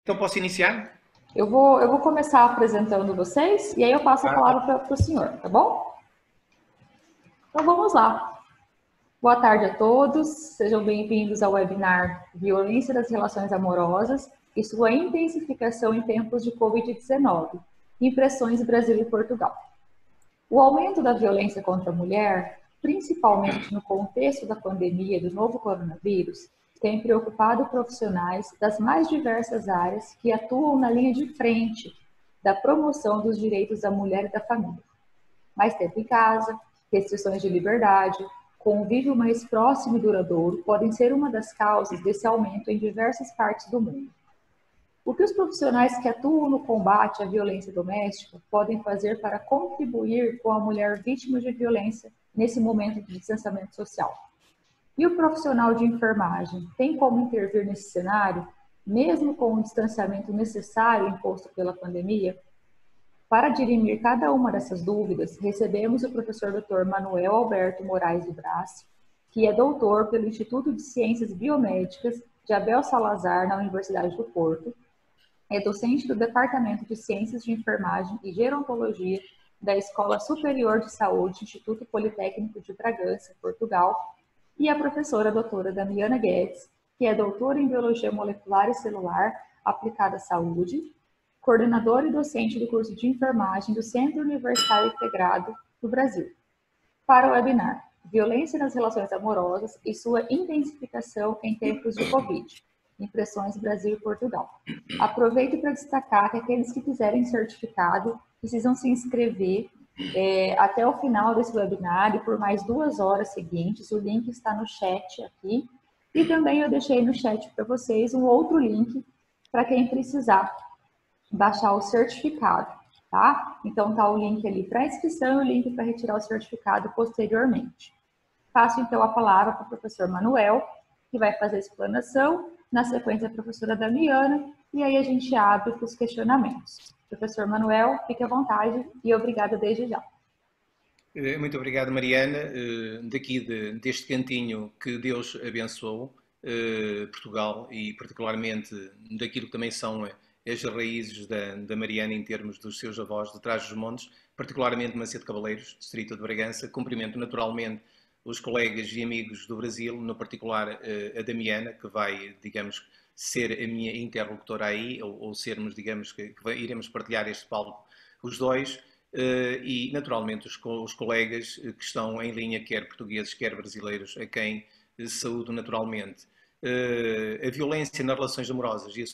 Então posso iniciar? Eu vou começar apresentando vocês e aí eu passo a palavra para o senhor, tá bom? Então vamos lá. Boa tarde a todos, sejam bem-vindos ao webinar Violência das Relações Amorosas e sua intensificação em tempos de Covid-19, Impressões Brasil e Portugal. O aumento da violência contra a mulher, principalmente no contexto da pandemia do novo coronavírus, tem preocupado profissionais das mais diversas áreas que atuam na linha de frente da promoção dos direitos da mulher e da família. Mais tempo em casa, restrições de liberdade, convívio mais próximo e duradouro podem ser uma das causas desse aumento em diversas partes do mundo. O que os profissionais que atuam no combate à violência doméstica podem fazer para contribuir com a mulher vítima de violência nesse momento de distanciamento social? E o profissional de enfermagem tem como intervir nesse cenário, mesmo com o distanciamento necessário imposto pela pandemia? Para dirimir cada uma dessas dúvidas, recebemos o professor Dr. Manuel Alberto Moraes do Brás, que é doutor pelo Instituto de Ciências Biomédicas de Abel Salazar, na Universidade do Porto, é docente do Departamento de Ciências de Enfermagem e Gerontologia da Escola Superior de Saúde, Instituto Politécnico de Bragança, Portugal, e a professora doutora Damiana Guedes, que é doutora em Biologia Molecular e Celular aplicada à saúde, coordenadora e docente do curso de enfermagem do Centro Universitário Integrado do Brasil. Para o webinar, Violência nas Relações Amorosas e sua intensificação em tempos de Covid, Impressões Brasil e Portugal. Aproveito para destacar que aqueles que quiserem certificado precisam se inscrever até o final desse webinar e por mais 2 horas seguintes. O link está no chat aqui. E também eu deixei no chat para vocês um outro link para quem precisar baixar o certificado, tá? Então tá o link ali para inscrição e o link para retirar o certificado posteriormente. Passo então a palavra para o professor Manuel, que vai fazer a explanação, na sequência a professora Damiana, e aí a gente abre para os questionamentos. Professor Manuel, fique à vontade e obrigada desde já. Muito obrigado, Mariana. Daqui deste cantinho que Deus abençoou, Portugal, e particularmente daquilo que também são as raízes da Mariana em termos dos seus avós de Trás-os-Montes, particularmente Macedo Cabaleiros, distrito de Bragança. Cumprimento naturalmente os colegas e amigos do Brasil, no particular a Damiana, que vai, digamos, ser a minha interlocutora aí, ou sermos, digamos, que iremos partilhar este palco os dois, e naturalmente os colegas que estão em linha, quer portugueses, quer brasileiros, a quem saúdo naturalmente. A violência nas relações amorosas e a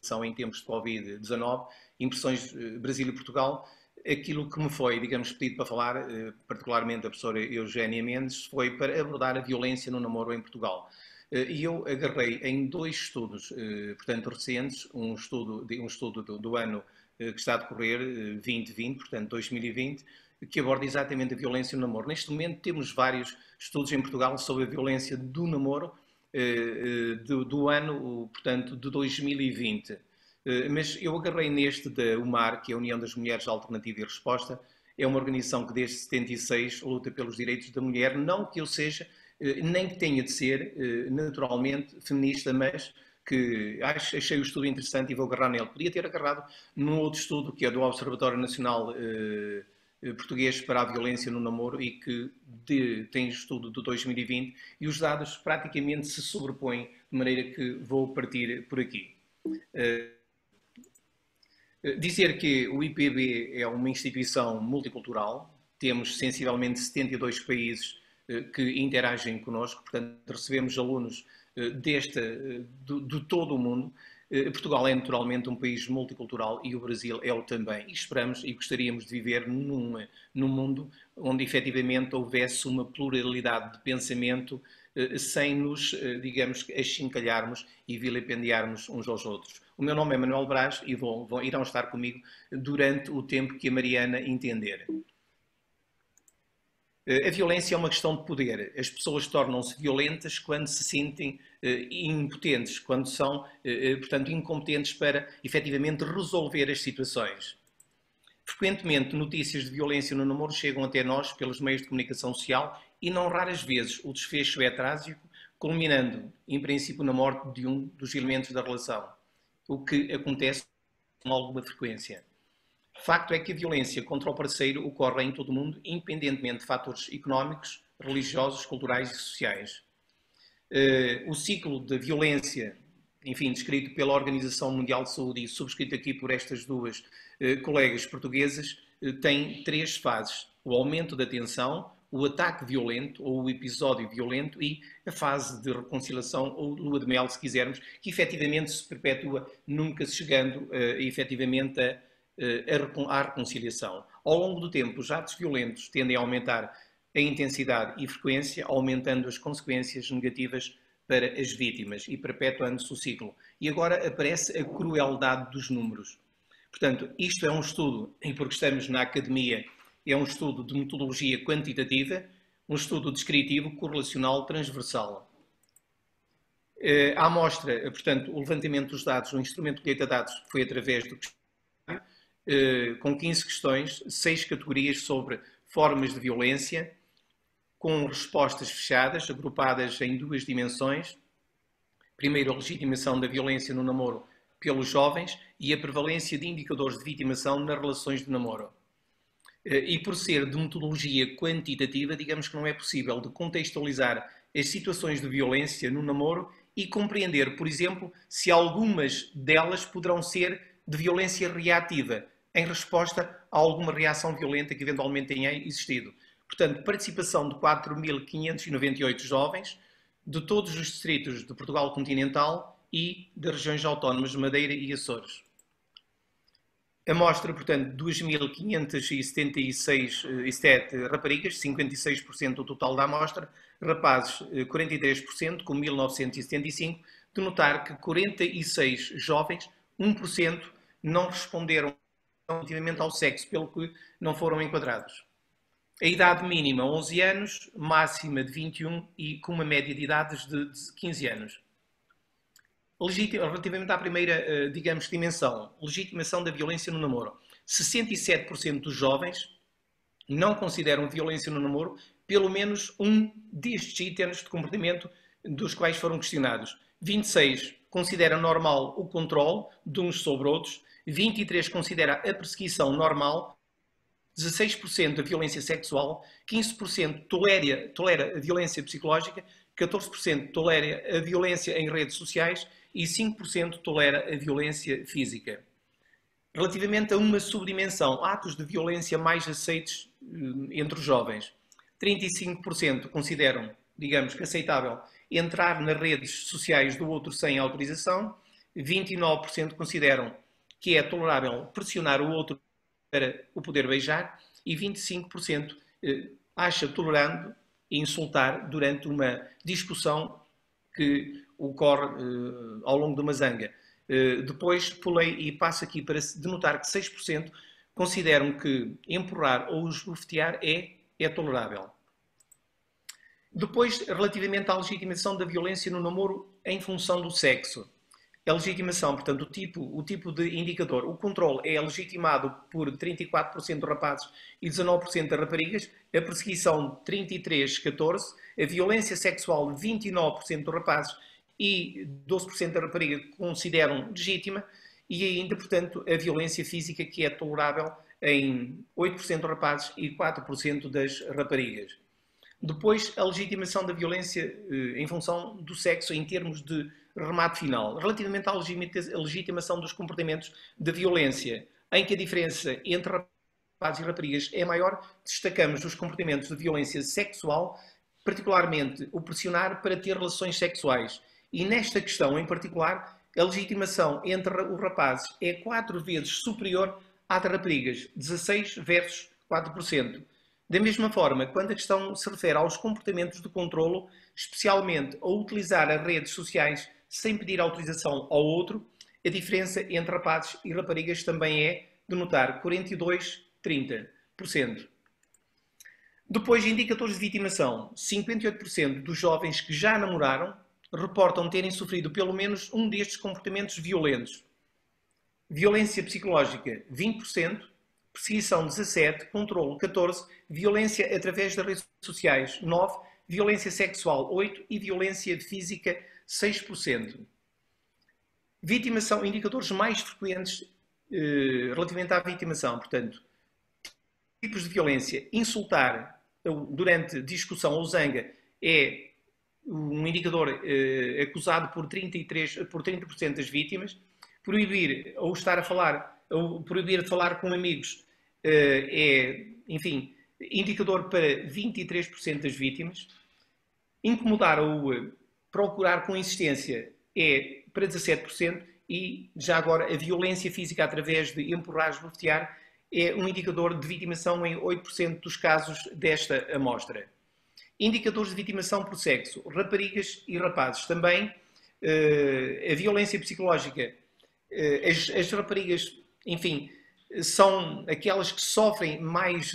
são em tempos de Covid-19, Impressões Brasil e Portugal, aquilo que me foi, digamos, pedido para falar, particularmente a professora Eugénia Mendes, foi para abordar a violência no namoro em Portugal. E eu agarrei em 2 estudos, portanto, recentes, um estudo do ano que está a decorrer, 2020, portanto, 2020, que aborda exatamente a violência no namoro. Neste momento temos vários estudos em Portugal sobre a violência do namoro, do ano, portanto, de 2020. Mas eu agarrei neste da UMAR, que é a União das Mulheres Alternativa e Resposta. É uma organização que desde 76 luta pelos direitos da mulher, não que eu seja, nem que tenha de ser, naturalmente, feminista, mas que achei o estudo interessante e vou agarrar nele. Podia ter agarrado num outro estudo, que é do Observatório Nacional Português para a Violência no Namoro, e que tem estudo de 2020, e os dados praticamente se sobrepõem, de maneira que vou partir por aqui. Dizer que o IPB é uma instituição multicultural, temos sensivelmente 72 países que interagem connosco, portanto recebemos alunos de todo o mundo. Portugal é naturalmente um país multicultural e o Brasil é o também. E esperamos e gostaríamos de viver num mundo onde efetivamente houvesse uma pluralidade de pensamento sem nos, digamos, achincalharmos e vilipendiarmos uns aos outros. O meu nome é Manuel Brás e irão estar comigo durante o tempo que a Mariana entender. A violência é uma questão de poder. As pessoas tornam-se violentas quando se sentem impotentes, quando são, portanto, incompetentes para, efetivamente, resolver as situações. Frequentemente, notícias de violência no namoro chegam até nós pelos meios de comunicação social e, não raras vezes, o desfecho é trágico, culminando, em princípio, na morte de um dos elementos da relação. o que acontece com alguma frequência. Facto é que a violência contra o parceiro ocorre em todo o mundo, independentemente de fatores económicos, religiosos, culturais e sociais. O ciclo da violência, enfim, descrito pela Organização Mundial de Saúde e subscrito aqui por estas duas colegas portuguesas, tem 3 fases: o aumento da tensão, o ataque violento ou o episódio violento e a fase de reconciliação ou lua de mel, se quisermos, que efetivamente se perpetua, nunca chegando efetivamente à reconciliação. Ao longo do tempo, os atos violentos tendem a aumentar a intensidade e frequência, aumentando as consequências negativas para as vítimas e perpetuando-se o ciclo. E agora aparece a crueldade dos números. Portanto, isto é um estudo, e porque estamos na academia, é um estudo de metodologia quantitativa, um estudo descritivo, correlacional, transversal. A amostra, portanto, o levantamento dos dados, o instrumento de colheita de dados foi através do questionário, com 15 questões, 6 categorias sobre formas de violência, com respostas fechadas, agrupadas em 2 dimensões. Primeiro, a legitimação da violência no namoro pelos jovens e a prevalência de indicadores de vitimação nas relações de namoro. E por ser de metodologia quantitativa, digamos que não é possível de contextualizar as situações de violência no namoro e compreender, por exemplo, se algumas delas poderão ser de violência reativa, em resposta a alguma reação violenta que eventualmente tenha existido. Portanto, participação de 4.598 jovens de todos os distritos de Portugal continental e das regiões autónomas de Madeira e Açores. Amostra, portanto, 2.577 raparigas, 56% do total da amostra, rapazes 43%, com 1.975, de notar que 46 jovens, 1%, não responderam relativamente ao sexo, pelo que não foram enquadrados. A idade mínima 11 anos, máxima de 21 e com uma média de idades de 15 anos. Relativamente à primeira, digamos, dimensão, legitimação da violência no namoro. 67% dos jovens não consideram violência no namoro pelo menos um destes itens de comportamento dos quais foram questionados. 26 consideram normal o controle de uns sobre outros, 23 considera a perseguição normal, 16% a violência sexual, 15% tolera a violência psicológica, 14% tolera a violência em redes sociais e 5% tolera a violência física. Relativamente a uma subdimensão, atos de violência mais aceitos entre os jovens, 35% consideram, digamos que aceitável, entrar nas redes sociais do outro sem autorização, 29% consideram que é tolerável pressionar o outro para o poder beijar e 25% acha tolerante insultar durante uma discussão que ocorre ao longo de uma zanga. Depois pulei e passo aqui para denotar que 6% consideram que empurrar ou esbofetear é tolerável. Depois, relativamente à legitimação da violência no namoro em função do sexo. A legitimação, portanto, o tipo de indicador, o controle é legitimado por 34% de rapazes e 19% de raparigas, a perseguição 33-14%, a violência sexual 29% de rapazes e 12% da rapariga consideram legítima e ainda, portanto, a violência física que é tolerável em 8% de rapazes e 4% das raparigas. Depois, a legitimação da violência em função do sexo em termos de remate final. Relativamente à legitimação dos comportamentos de violência, em que a diferença entre rapazes e raparigas é maior, destacamos os comportamentos de violência sexual, particularmente o pressionar para ter relações sexuais. E nesta questão em particular, a legitimação entre os rapazes é 4 vezes superior à de raparigas, 16 versus 4%. Da mesma forma, quando a questão se refere aos comportamentos de controlo, especialmente ao utilizar as redes sociais sem pedir autorização ao outro, a diferença entre rapazes e raparigas também é de notar 42-30%. Depois, indicadores de vitimação. 58% dos jovens que já namoraram reportam terem sofrido pelo menos um destes comportamentos violentos. Violência psicológica, 20%. Perseguição, 17%. Controlo, 14%. Violência através das redes sociais, 9%. Violência sexual, 8%. E violência física, 6%. Vitimação, indicadores mais frequentes relativamente à vitimação, portanto, tipos de violência, insultar durante discussão ou zanga é um indicador acusado por 30% das vítimas. Proibir ou estar a falar, ou proibir de falar com amigos é, enfim, indicador para 23% das vítimas. Incomodar ou procurar com insistência é para 17%. E, já agora, a violência física através de empurrar, esbofetear é um indicador de vitimação em 8% dos casos desta amostra. Indicadores de vitimação por sexo, raparigas e rapazes. Também a violência psicológica. As raparigas, enfim, são aquelas que sofrem mais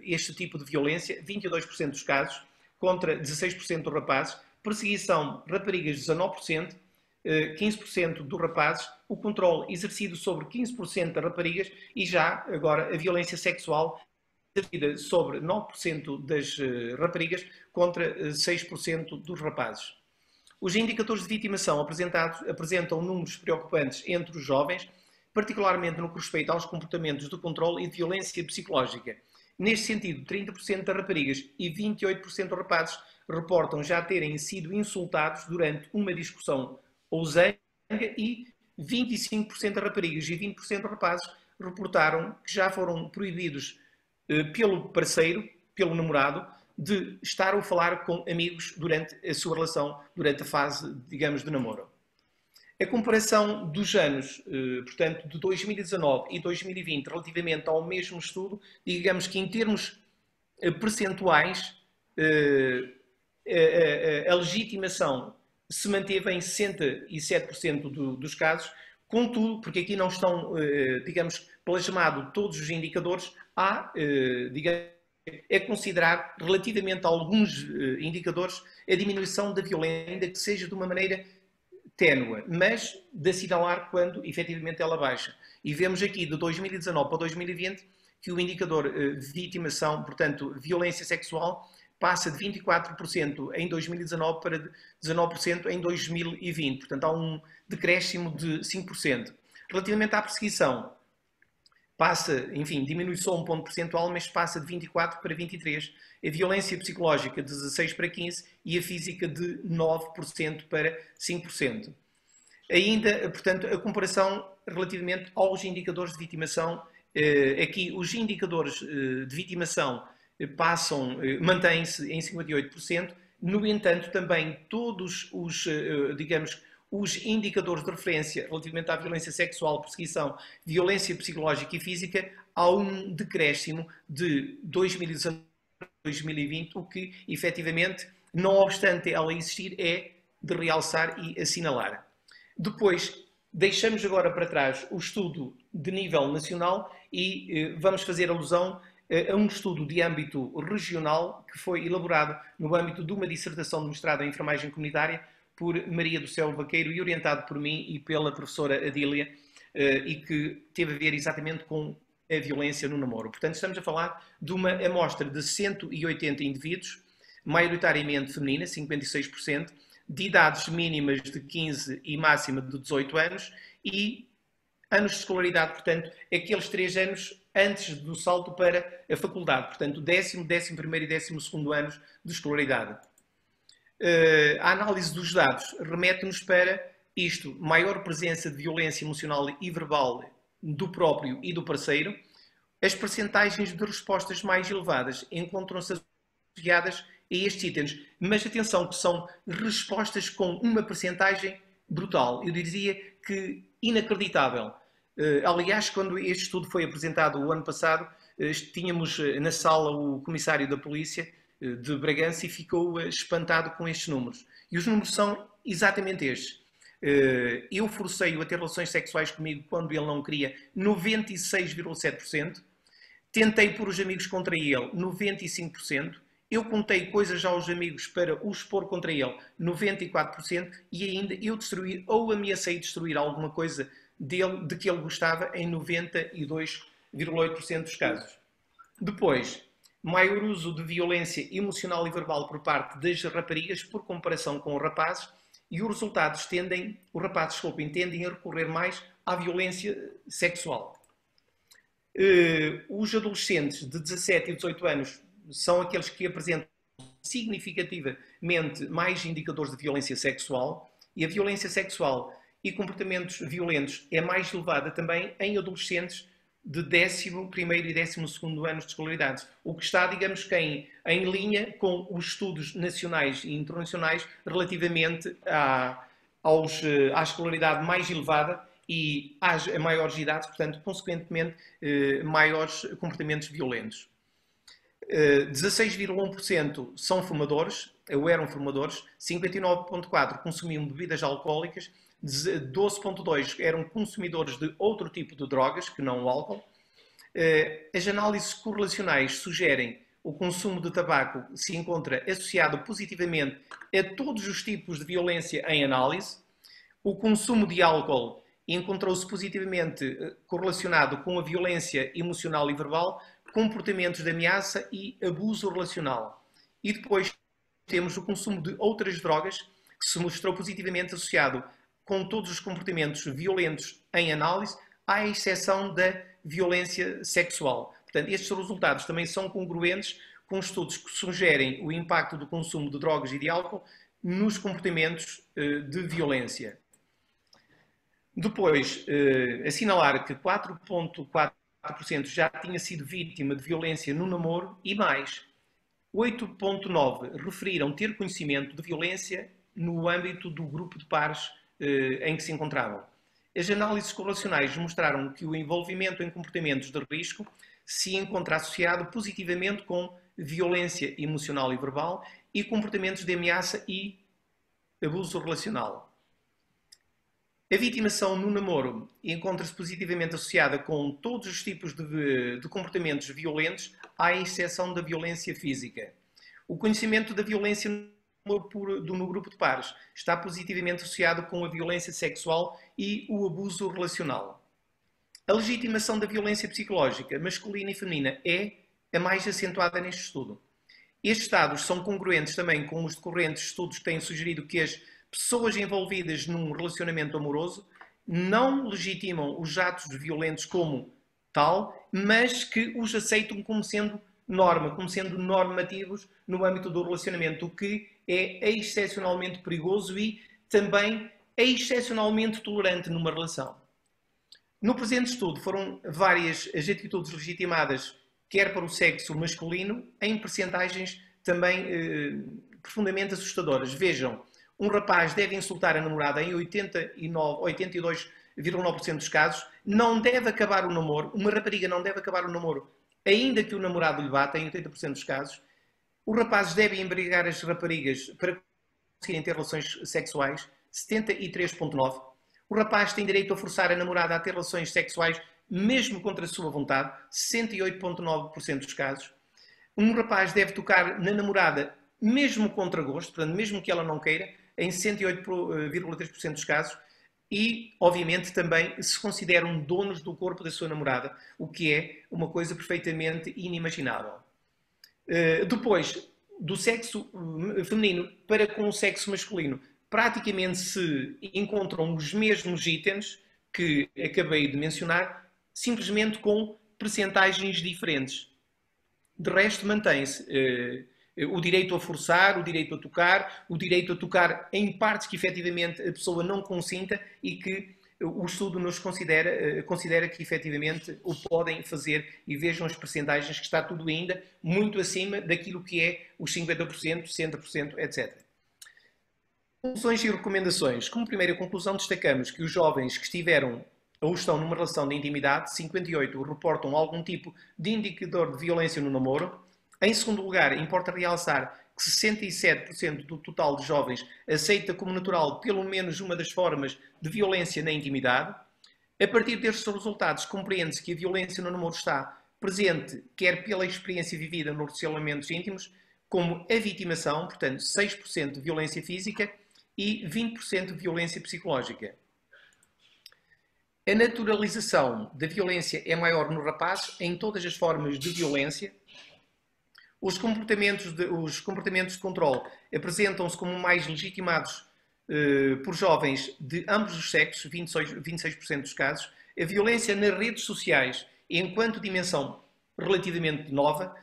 este tipo de violência, 22% dos casos, contra 16% dos rapazes. Perseguição, raparigas, 19%. 15% dos rapazes, o controle exercido sobre 15% das raparigas e já agora a violência sexual exercida sobre 9% das raparigas contra 6% dos rapazes. Os indicadores de vitimação apresentam números preocupantes entre os jovens, particularmente no que respeita aos comportamentos de controle e de violência psicológica. Neste sentido, 30% das raparigas e 28% dos rapazes reportam já terem sido insultados durante uma discussão ou zanga, e 25% das raparigas e 20% dos rapazes reportaram que já foram proibidos pelo parceiro, pelo namorado, de estar a falar com amigos durante a sua relação, durante a fase, digamos, de namoro. A comparação dos anos, portanto, de 2019 e 2020, relativamente ao mesmo estudo, digamos que em termos percentuais, a legitimação se manteve em 67% dos casos, contudo, porque aqui não estão, digamos, plasmados todos os indicadores, há, digamos, é considerar, relativamente a alguns indicadores, a diminuição da violência, ainda que seja de uma maneira ténue, mas de assinalar quando, efetivamente, ela baixa. E vemos aqui, de 2019 para 2020, que o indicador de vitimação, portanto, violência sexual, passa de 24% em 2019 para 19% em 2020. Portanto, há um decréscimo de 5%. Relativamente à perseguição, passa, enfim, diminui só um ponto percentual, mas passa de 24% para 23%. A violência psicológica de 16% para 15% e a física de 9% para 5%. Ainda, portanto, a comparação relativamente aos indicadores de vitimação, aqui os indicadores de vitimação mantêm-se em 58%. No entanto, também todos os, digamos, os indicadores de referência relativamente à violência sexual, perseguição, violência psicológica e física, há um decréscimo de 2019 a 2020, o que, efetivamente, não obstante ela existir, é de realçar e assinalar. Depois, deixamos agora para trás o estudo de nível nacional e vamos fazer alusão a um estudo de âmbito regional que foi elaborado no âmbito de uma dissertação de mestrado em enfermagem comunitária por Maria do Céu Vaqueiro e orientado por mim e pela professora Adília, e que teve a ver exatamente com a violência no namoro. Portanto, estamos a falar de uma amostra de 180 indivíduos, maioritariamente feminina, 56%, de idades mínimas de 15 e máxima de 18 anos e anos de escolaridade, portanto, aqueles 3 anos antes do salto para a faculdade, portanto, 10º, 11º e 12º anos de escolaridade. A análise dos dados remete-nos para isto: maior presença de violência emocional e verbal do próprio e do parceiro. As percentagens de respostas mais elevadas encontram-se associadas a estes itens, mas atenção que são respostas com uma percentagem brutal, eu diria que inacreditável. Aliás, quando este estudo foi apresentado o ano passado, tínhamos na sala o comissário da polícia de Bragança e ficou espantado com estes números. E os números são exatamente estes. Eu forcei-o a ter relações sexuais comigo quando ele não queria, 96,7%. Tentei pôr os amigos contra ele, 95%. Eu contei coisas aos amigos para os expor contra ele, 94%. E ainda eu destruí ou ameacei destruir alguma coisa dele, de que ele gostava, em 92,8% dos casos. Depois, maior uso de violência emocional e verbal por parte das raparigas, por comparação com os rapazes, e os rapazes tendem a recorrer mais à violência sexual. Os adolescentes de 17 e 18 anos são aqueles que apresentam significativamente mais indicadores de violência sexual, e a violência sexual e comportamentos violentos é mais elevada também em adolescentes de 11º e 12º anos de escolaridade, o que está, digamos que em linha com os estudos nacionais e internacionais relativamente à escolaridade mais elevada e às maiores idades, portanto, consequentemente, maiores comportamentos violentos. 16,1% são fumadores, ou eram fumadores, 59,4% consumiam bebidas alcoólicas, 12,2% eram consumidores de outro tipo de drogas, que não o álcool. As análises correlacionais sugerem o consumo de tabaco se encontra associado positivamente a todos os tipos de violência em análise. O consumo de álcool encontrou-se positivamente correlacionado com a violência emocional e verbal, comportamentos de ameaça e abuso relacional. E depois temos o consumo de outras drogas, que se mostrou positivamente associado com todos os comportamentos violentos em análise, à exceção da violência sexual. Portanto, estes resultados também são congruentes com estudos que sugerem o impacto do consumo de drogas e de álcool nos comportamentos de violência. Depois, assinalar que 4,4% já tinha sido vítima de violência no namoro e mais, 8,9% referiram ter conhecimento de violência no âmbito do grupo de pares em que se encontravam. As análises correlacionais mostraram que o envolvimento em comportamentos de risco se encontra associado positivamente com violência emocional e verbal e comportamentos de ameaça e abuso relacional. A vitimação no namoro encontra-se positivamente associada com todos os tipos de comportamentos violentos, à exceção da violência física. O conhecimento da violência no grupo de pares está positivamente associado com a violência sexual e o abuso relacional. A legitimação da violência psicológica masculina e feminina é a mais acentuada neste estudo. Estes dados são congruentes também com os decorrentes estudos que têm sugerido que as pessoas envolvidas num relacionamento amoroso não legitimam os atos violentos como tal, mas que os aceitam como sendo norma, como sendo normativos no âmbito do relacionamento, o que é excepcionalmente perigoso e também excepcionalmente tolerante numa relação. No presente estudo foram várias as atitudes legitimadas, quer para o sexo masculino, em percentagens também profundamente assustadoras. Vejam, um rapaz deve insultar a namorada em 82,9% dos casos, não deve acabar o namoro, uma rapariga não deve acabar o namoro, ainda que o namorado lhe bata, em 80% dos casos. Os rapazes devem embriagar as raparigas para conseguirem ter relações sexuais, 73,9%. O rapaz tem direito a forçar a namorada a ter relações sexuais, mesmo contra a sua vontade, 68,9% dos casos. Um rapaz deve tocar na namorada, mesmo contra gosto, portanto, mesmo que ela não queira, em 68,3% dos casos. E, obviamente, também se consideram donos do corpo da sua namorada, o que é uma coisa perfeitamente inimaginável. Depois, do sexo feminino para com o sexo masculino, praticamente se encontram os mesmos itens que acabei de mencionar, simplesmente com percentagens diferentes. De resto, mantém-se o direito a forçar, o direito a tocar em partes que efetivamente a pessoa não consinta e que o estudo nos considera que efetivamente o podem fazer, e vejam as percentagens que está tudo ainda muito acima daquilo que é os 50%, 60%, etc. Conclusões e recomendações. Como primeira conclusão, destacamos que os jovens que estiveram ou estão numa relação de intimidade, 58% reportam algum tipo de indicador de violência no namoro. Em segundo lugar, importa realçar que 67% do total de jovens aceita como natural pelo menos uma das formas de violência na intimidade. A partir destes resultados, compreende-se que a violência no namoro está presente, quer pela experiência vivida nos relacionamentos íntimos, como a vitimação, portanto, 6% de violência física e 20% de violência psicológica. A naturalização da violência é maior no rapaz em todas as formas de violência. Os comportamentos de controle apresentam-se como mais legitimados por jovens de ambos os sexos, 26% dos casos, a violência nas redes sociais, enquanto dimensão relativamente nova,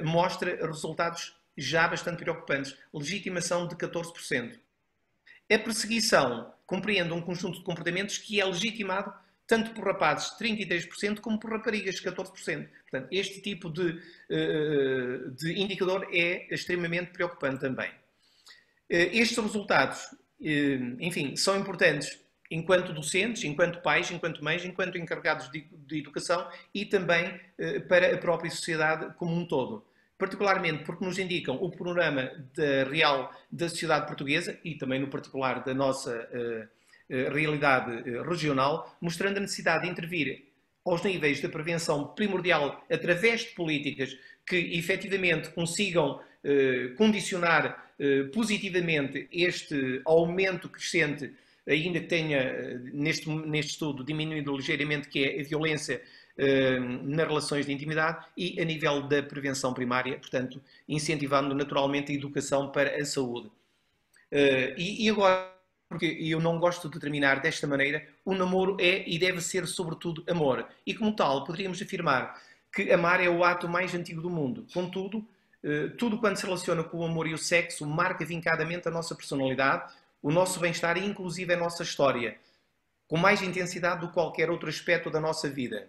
mostra resultados já bastante preocupantes. Legitimação de 14%. A perseguição compreende um conjunto de comportamentos que é legitimado tanto por rapazes, 33%, como por raparigas, 14%. Portanto, este tipo de indicador é extremamente preocupante também. Estes resultados, enfim, são importantes enquanto docentes, enquanto pais, enquanto mães, enquanto encarregados de educação e também para a própria sociedade como um todo. Particularmente porque nos indicam o panorama real da sociedade portuguesa e também no particular da nossa realidade regional, mostrando a necessidade de intervir aos níveis da prevenção primordial através de políticas que efetivamente consigam condicionar positivamente este aumento crescente, ainda que tenha neste estudo diminuído ligeiramente, que é a violência nas relações de intimidade, e a nível da prevenção primária, portanto, incentivando naturalmente a educação para a saúde. E agora, porque eu não gosto de terminar desta maneira, o namoro é e deve ser sobretudo amor. E como tal, poderíamos afirmar que amar é o ato mais antigo do mundo. Contudo, tudo quanto se relaciona com o amor e o sexo marca vincadamente a nossa personalidade, o nosso bem-estar e inclusive a nossa história, com mais intensidade do que qualquer outro aspecto da nossa vida.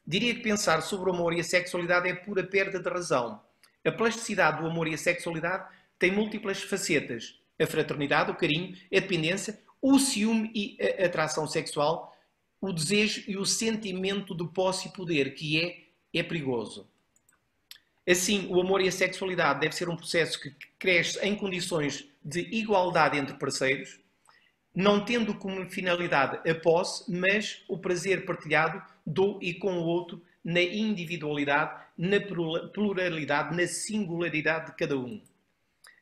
Diria que pensar sobre o amor e a sexualidade é pura perda de razão. A plasticidade do amor e a sexualidade tem múltiplas facetas. A fraternidade, o carinho, a dependência, o ciúme e a atração sexual, o desejo e o sentimento de posse e poder, que é perigoso. Assim, o amor e a sexualidade deve ser um processo que cresce em condições de igualdade entre parceiros, não tendo como finalidade a posse, mas o prazer partilhado do e com o outro, na individualidade, na pluralidade, na singularidade de cada um.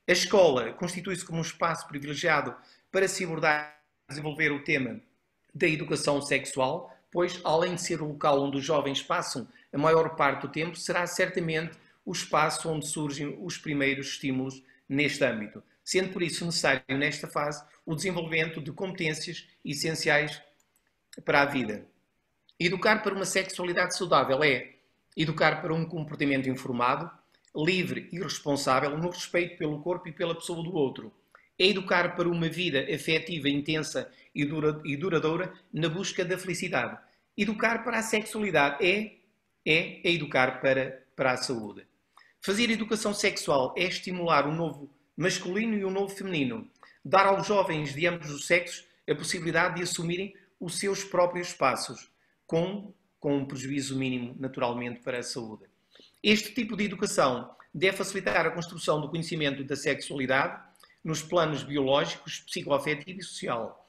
A escola constitui-se como um espaço privilegiado para se abordar e desenvolver o tema da educação sexual, pois, além de ser o local onde os jovens passam a maior parte do tempo, será certamente o espaço onde surgem os primeiros estímulos neste âmbito, sendo por isso necessário, nesta fase, o desenvolvimento de competências essenciais para a vida. Educar para uma sexualidade saudável é educar para um comportamento informado, livre e responsável no respeito pelo corpo e pela pessoa do outro. É educar para uma vida afetiva, intensa e duradoura na busca da felicidade. Educar para a sexualidade é educar para a saúde. Fazer educação sexual é estimular um novo masculino e um novo feminino. Dar aos jovens de ambos os sexos a possibilidade de assumirem os seus próprios espaços, com um prejuízo mínimo, naturalmente, para a saúde. Este tipo de educação deve facilitar a construção do conhecimento da sexualidade nos planos biológicos, psicoafetivo e social,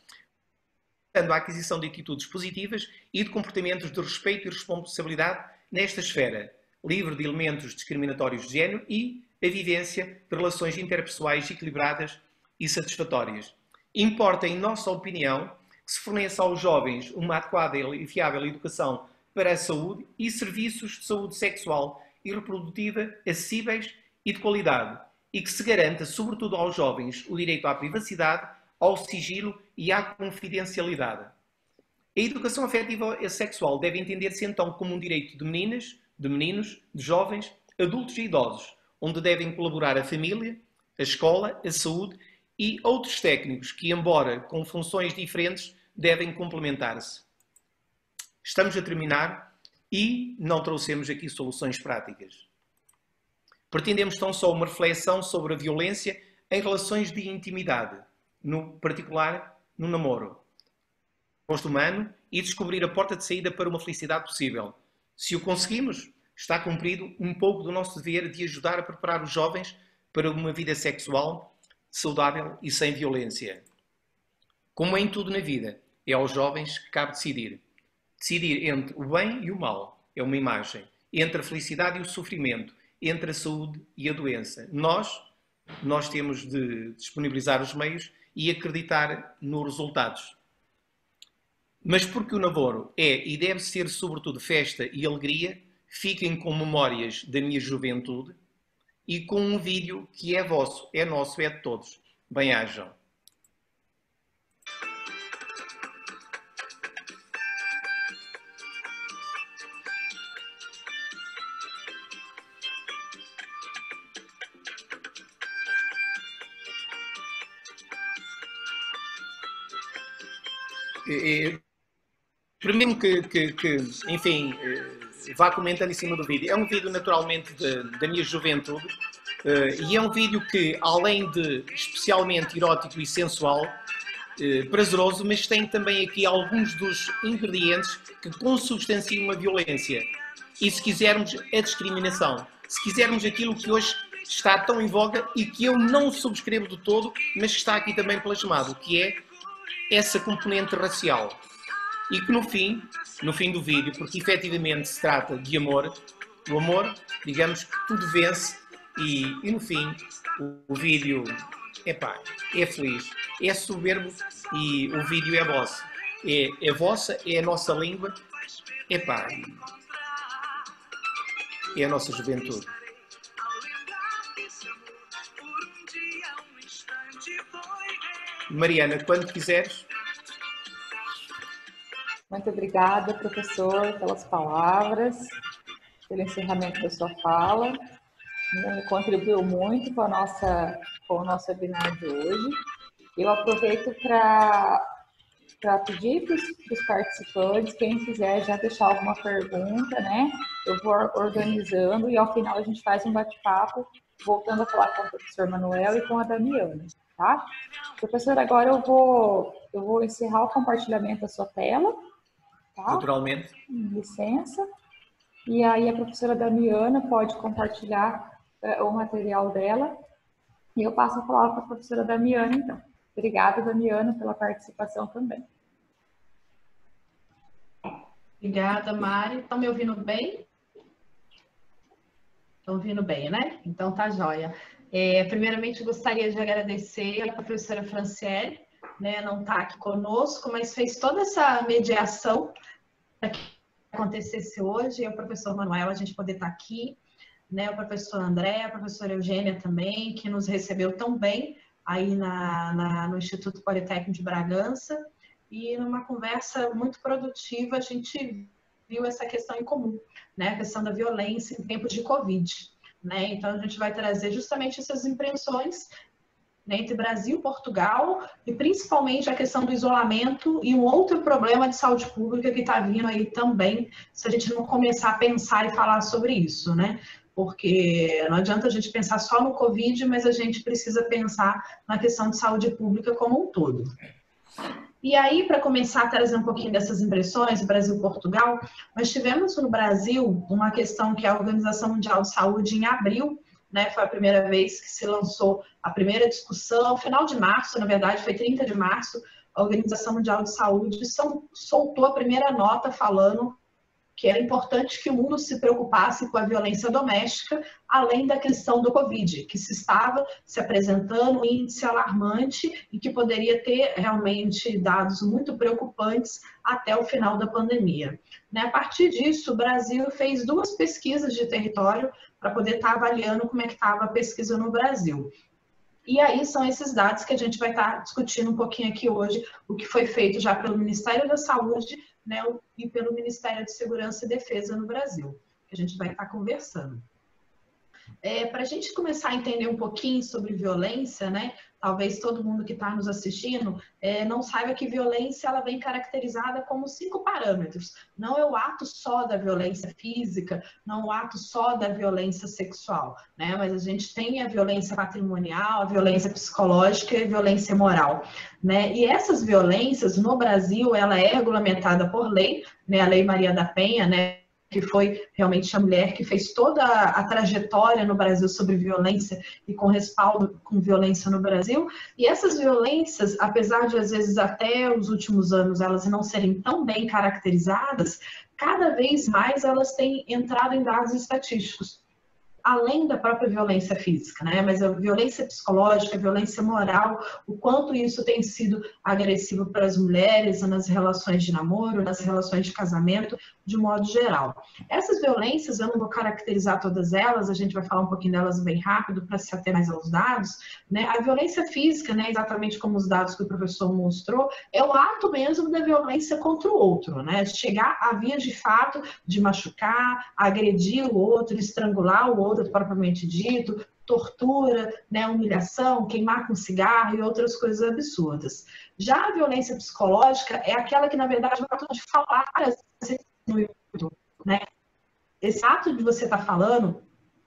a aquisição de atitudes positivas e de comportamentos de respeito e responsabilidade nesta esfera, livre de elementos discriminatórios de género, e a vivência de relações interpessoais equilibradas e satisfatórias. Importa, em nossa opinião, que se forneça aos jovens uma adequada e fiável educação para a saúde e serviços de saúde sexual e reprodutiva acessíveis e de qualidade, e que se garanta, sobretudo aos jovens, o direito à privacidade, ao sigilo e à confidencialidade. A educação afetiva e sexual deve entender-se então como um direito de meninas, de meninos, de jovens, adultos e idosos, onde devem colaborar a família, a escola, a saúde e outros técnicos que, embora com funções diferentes, devem complementar-se. Estamos a terminar e não trouxemos aqui soluções práticas. Pretendemos tão só uma reflexão sobre a violência em relações de intimidade, no particular no namoro, gosto humano, e descobrir a porta de saída para uma felicidade possível. Se o conseguimos, está cumprido um pouco do nosso dever de ajudar a preparar os jovens para uma vida sexual saudável e sem violência. Como em tudo na vida, é aos jovens que cabe decidir. Decidir entre o bem e o mal é uma imagem, entre a felicidade e o sofrimento, entre a saúde e a doença. Nós temos de disponibilizar os meios e acreditar nos resultados. Mas porque o namoro é e deve ser sobretudo festa e alegria, fiquem com memórias da minha juventude e com um vídeo que é vosso, é nosso, é de todos. Bem-ajam. Primeiro enfim, vá comentando em cima do vídeo. É um vídeo naturalmente da minha juventude e é um vídeo que, além de especialmente erótico e sensual, prazeroso, mas tem também aqui alguns dos ingredientes que consubstanciam a violência. E se quisermos, a discriminação. Se quisermos aquilo que hoje está tão em voga e que eu não subscrevo de todo, mas que está aqui também plasmado, que é essa componente racial. E que no fim do vídeo, porque efetivamente se trata de amor, o amor, digamos que tudo vence e no fim o vídeo é feliz, é soberbo e o vídeo é vosso. É vossa, é a nossa língua, é a nossa juventude. Mariana, quando quiseres. Muito obrigada, professor, pelas palavras, pelo encerramento da sua fala. Contribuiu muito com o nosso webinar de hoje. Eu aproveito para pedir para os participantes, quem quiser já deixar alguma pergunta, né? Eu vou organizando e ao final a gente faz um bate-papo, voltando a falar com o professor Manuel e com a Damiana, tá? Professor, agora eu vou encerrar o compartilhamento da sua tela. Tá? Naturalmente. Licença. E aí a professora Damiana pode compartilhar o material dela. E eu passo a palavra para a professora Damiana, então. Obrigada, Damiana, pela participação também. Obrigada, Mari. Estão me ouvindo bem? Estão ouvindo bem, né? Então tá joia. Primeiramente, gostaria de agradecer a professora Franciele, né, não está aqui conosco, mas fez toda essa mediação para que acontecesse hoje, e o professor Manuel, a gente poder estar aqui, né, o professor André, a professora Eugênia também, que nos recebeu tão bem aí no Instituto Politécnico de Bragança, e numa conversa muito produtiva a gente viu essa questão em comum, né, a questão da violência em tempos de Covid, né, então a gente vai trazer justamente essas impressões entre Brasil e Portugal, e principalmente a questão do isolamento e um outro problema de saúde pública que está vindo aí também, se a gente não começar a pensar e falar sobre isso, né? Porque não adianta a gente pensar só no Covid, mas a gente precisa pensar na questão de saúde pública como um todo. E aí, para começar a trazer um pouquinho dessas impressões, Brasil e Portugal, nós tivemos no Brasil uma questão que a Organização Mundial de Saúde, em abril, né, foi a primeira vez que se lançou a primeira discussão, final de março, na verdade, foi 30 de março, a Organização Mundial de Saúde soltou a primeira nota falando que era importante que o mundo se preocupasse com a violência doméstica, além da questão do Covid, que se estava se apresentando um índice alarmante e que poderia ter realmente dados muito preocupantes até o final da pandemia. A partir disso, o Brasil fez 2 pesquisas de território para poder estar avaliando como é que estava a pesquisa no Brasil. E aí são esses dados que a gente vai estar discutindo um pouquinho aqui hoje, o que foi feito já pelo Ministério da Saúde, né, e pelo Ministério de Segurança e Defesa no Brasil, que a gente vai estar conversando. Para a gente começar a entender um pouquinho sobre violência, né, talvez todo mundo que está nos assistindo não saiba que violência ela vem caracterizada como 5 parâmetros. Não é o ato só da violência física, não é o ato só da violência sexual, né, mas a gente tem a violência patrimonial, a violência psicológica e a violência moral, né, e essas violências no Brasil ela é regulamentada por lei, né, a Lei Maria da Penha, né, que foi realmente a mulher que fez toda a trajetória no Brasil sobre violência e com respaldo com violência no Brasil. E essas violências, apesar de às vezes até os últimos anos elas não serem tão bem caracterizadas, cada vez mais elas têm entrado em dados estatísticos, além da própria violência física, né? Mas a violência psicológica, a violência moral, o quanto isso tem sido agressivo para as mulheres nas relações de namoro, nas relações de casamento, de modo geral. Essas violências, eu não vou caracterizar todas elas, a gente vai falar um pouquinho delas bem rápido para se ater mais aos dados, né? A violência física, né, exatamente como os dados que o professor mostrou, é o ato mesmo da violência contra o outro, né? Chegar a vias de fato de machucar, agredir o outro, estrangular o outro propriamente dito, tortura, né, humilhação, queimar com cigarro e outras coisas absurdas. Já a violência psicológica é aquela que, na verdade, é o ato de falar, né? Esse ato de você estar falando,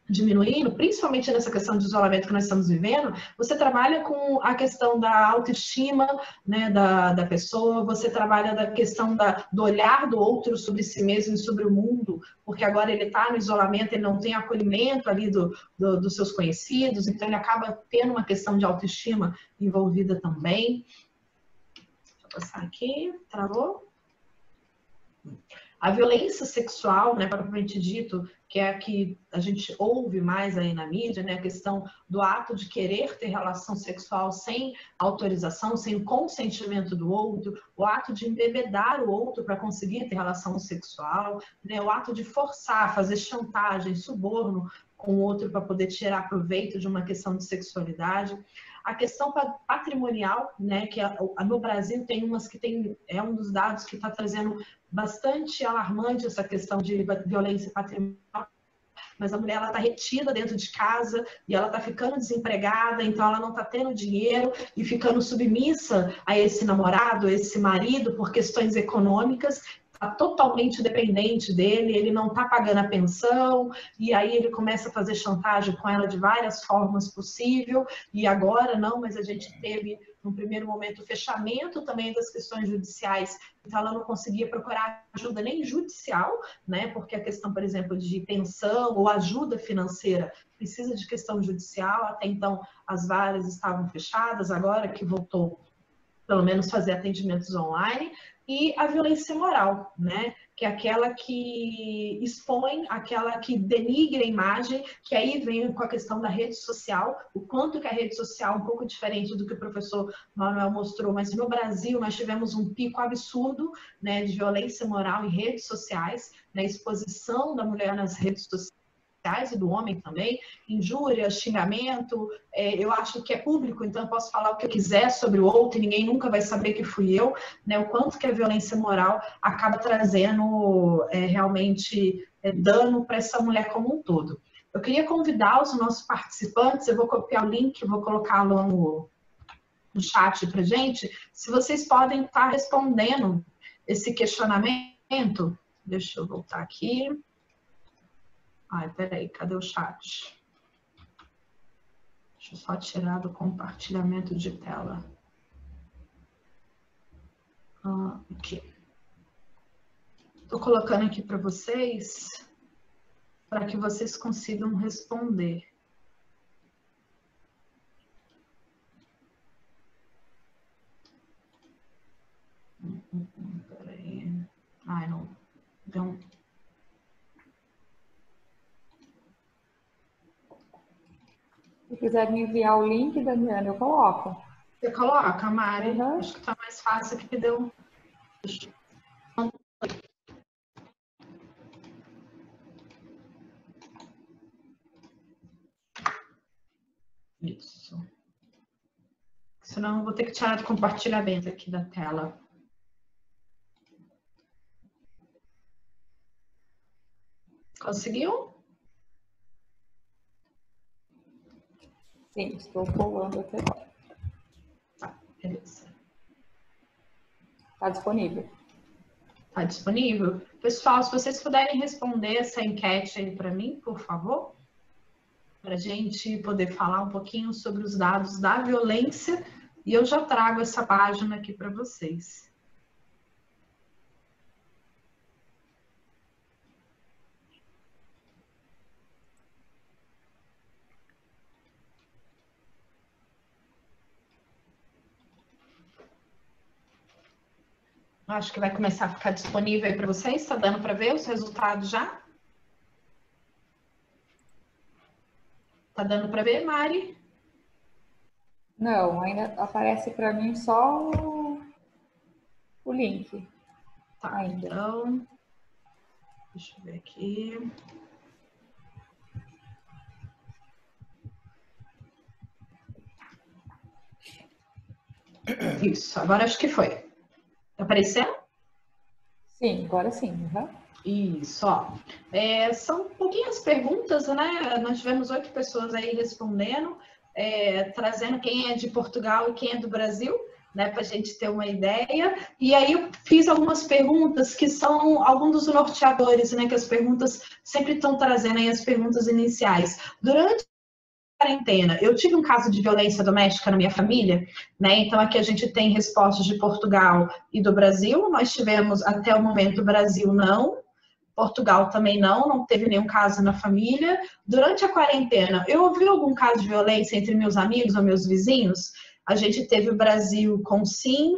diminuindo, principalmente nessa questão de isolamento que nós estamos vivendo, você trabalha com a questão da autoestima, né, da pessoa, você trabalha da questão do olhar do outro sobre si mesmo e sobre o mundo, porque agora ele está no isolamento, ele não tem acolhimento ali dos seus conhecidos, então ele acaba tendo uma questão de autoestima envolvida também. Deixa eu passar aqui, travou? A violência sexual, né, propriamente dito, que é a que a gente ouve mais aí na mídia, né, a questão do ato de querer ter relação sexual sem autorização, sem o consentimento do outro, o ato de embebedar o outro para conseguir ter relação sexual, né, o ato de forçar, fazer chantagem, suborno com o outro para poder tirar proveito de uma questão de sexualidade. A questão patrimonial, né, que no Brasil tem umas que tem, é um dos dados que está trazendo bastante alarmante essa questão de violência patrimonial, mas a mulher está retida dentro de casa e ela está ficando desempregada, então ela não está tendo dinheiro e ficando submissa a esse namorado, a esse marido por questões econômicas, está totalmente dependente dele, ele não está pagando a pensão, e aí ele começa a fazer chantagem com ela de várias formas possíveis, e agora não, mas a gente teve, no primeiro momento, o fechamento também das questões judiciais, então ela não conseguia procurar ajuda nem judicial, né, porque a questão, por exemplo, de pensão ou ajuda financeira precisa de questão judicial, até então as varas estavam fechadas, agora que voltou, pelo menos fazer atendimentos online, e a violência moral, né? Que é aquela que expõe, aquela que denigra a imagem, que aí vem com a questão da rede social, o quanto que a rede social, um pouco diferente do que o professor Manuel mostrou, mas no Brasil nós tivemos um pico absurdo, né, de violência moral em redes sociais, na exposição da mulher nas redes sociais, e do homem também, injúria, xingamento, eu acho que é público, então eu posso falar o que eu quiser sobre o outro e ninguém nunca vai saber que fui eu, né? O quanto que a violência moral acaba trazendo realmente dano para essa mulher como um todo. Eu queria convidar os nossos participantes, eu vou copiar o link, vou colocá-lo no chat para gente, se vocês podem estar respondendo esse questionamento. Deixa eu voltar aqui. Ai, peraí, cadê o chat? Deixa eu só tirar do compartilhamento de tela. Aqui. Estou colocando aqui para vocês, para que vocês consigam responder. Peraí. Ai, não. Deu Se quiser me enviar o link, Daniela, eu coloco. Você coloca, Mari? Uhum. Acho que está mais fácil que deu. Isso. Senão eu vou ter que tirar do compartilhamento aqui da tela. Conseguiu? Sim, estou colando aqui agora. Tá, beleza. Está disponível. Está disponível? Pessoal, se vocês puderem responder essa enquete aí para mim, por favor, para a gente poder falar um pouquinho sobre os dados da violência, e eu já trago essa página aqui para vocês. Acho que vai começar a ficar disponível aí para vocês. Está dando para ver os resultados já? Está dando para ver, Mari? Não, ainda aparece para mim só o link. Tá, ainda. Então, deixa eu ver aqui. Isso, agora acho que foi. Tá aparecendo? Sim, agora sim. Uhum. Isso, ó. São pouquinhas perguntas, né? Nós tivemos 8 pessoas aí respondendo, trazendo quem é de Portugal e quem é do Brasil, né? Para a gente ter uma ideia. E aí eu fiz algumas perguntas que são alguns dos norteadores, né? Que as perguntas sempre estão trazendo aí as perguntas iniciais. Durante quarentena, eu tive um caso de violência doméstica na minha família, né? Então aqui a gente tem respostas de Portugal e do Brasil. Nós tivemos até o momento Brasil não, Portugal também não teve nenhum caso na família. Durante a quarentena, eu ouvi algum caso de violência entre meus amigos ou meus vizinhos. A gente teve o Brasil com sim,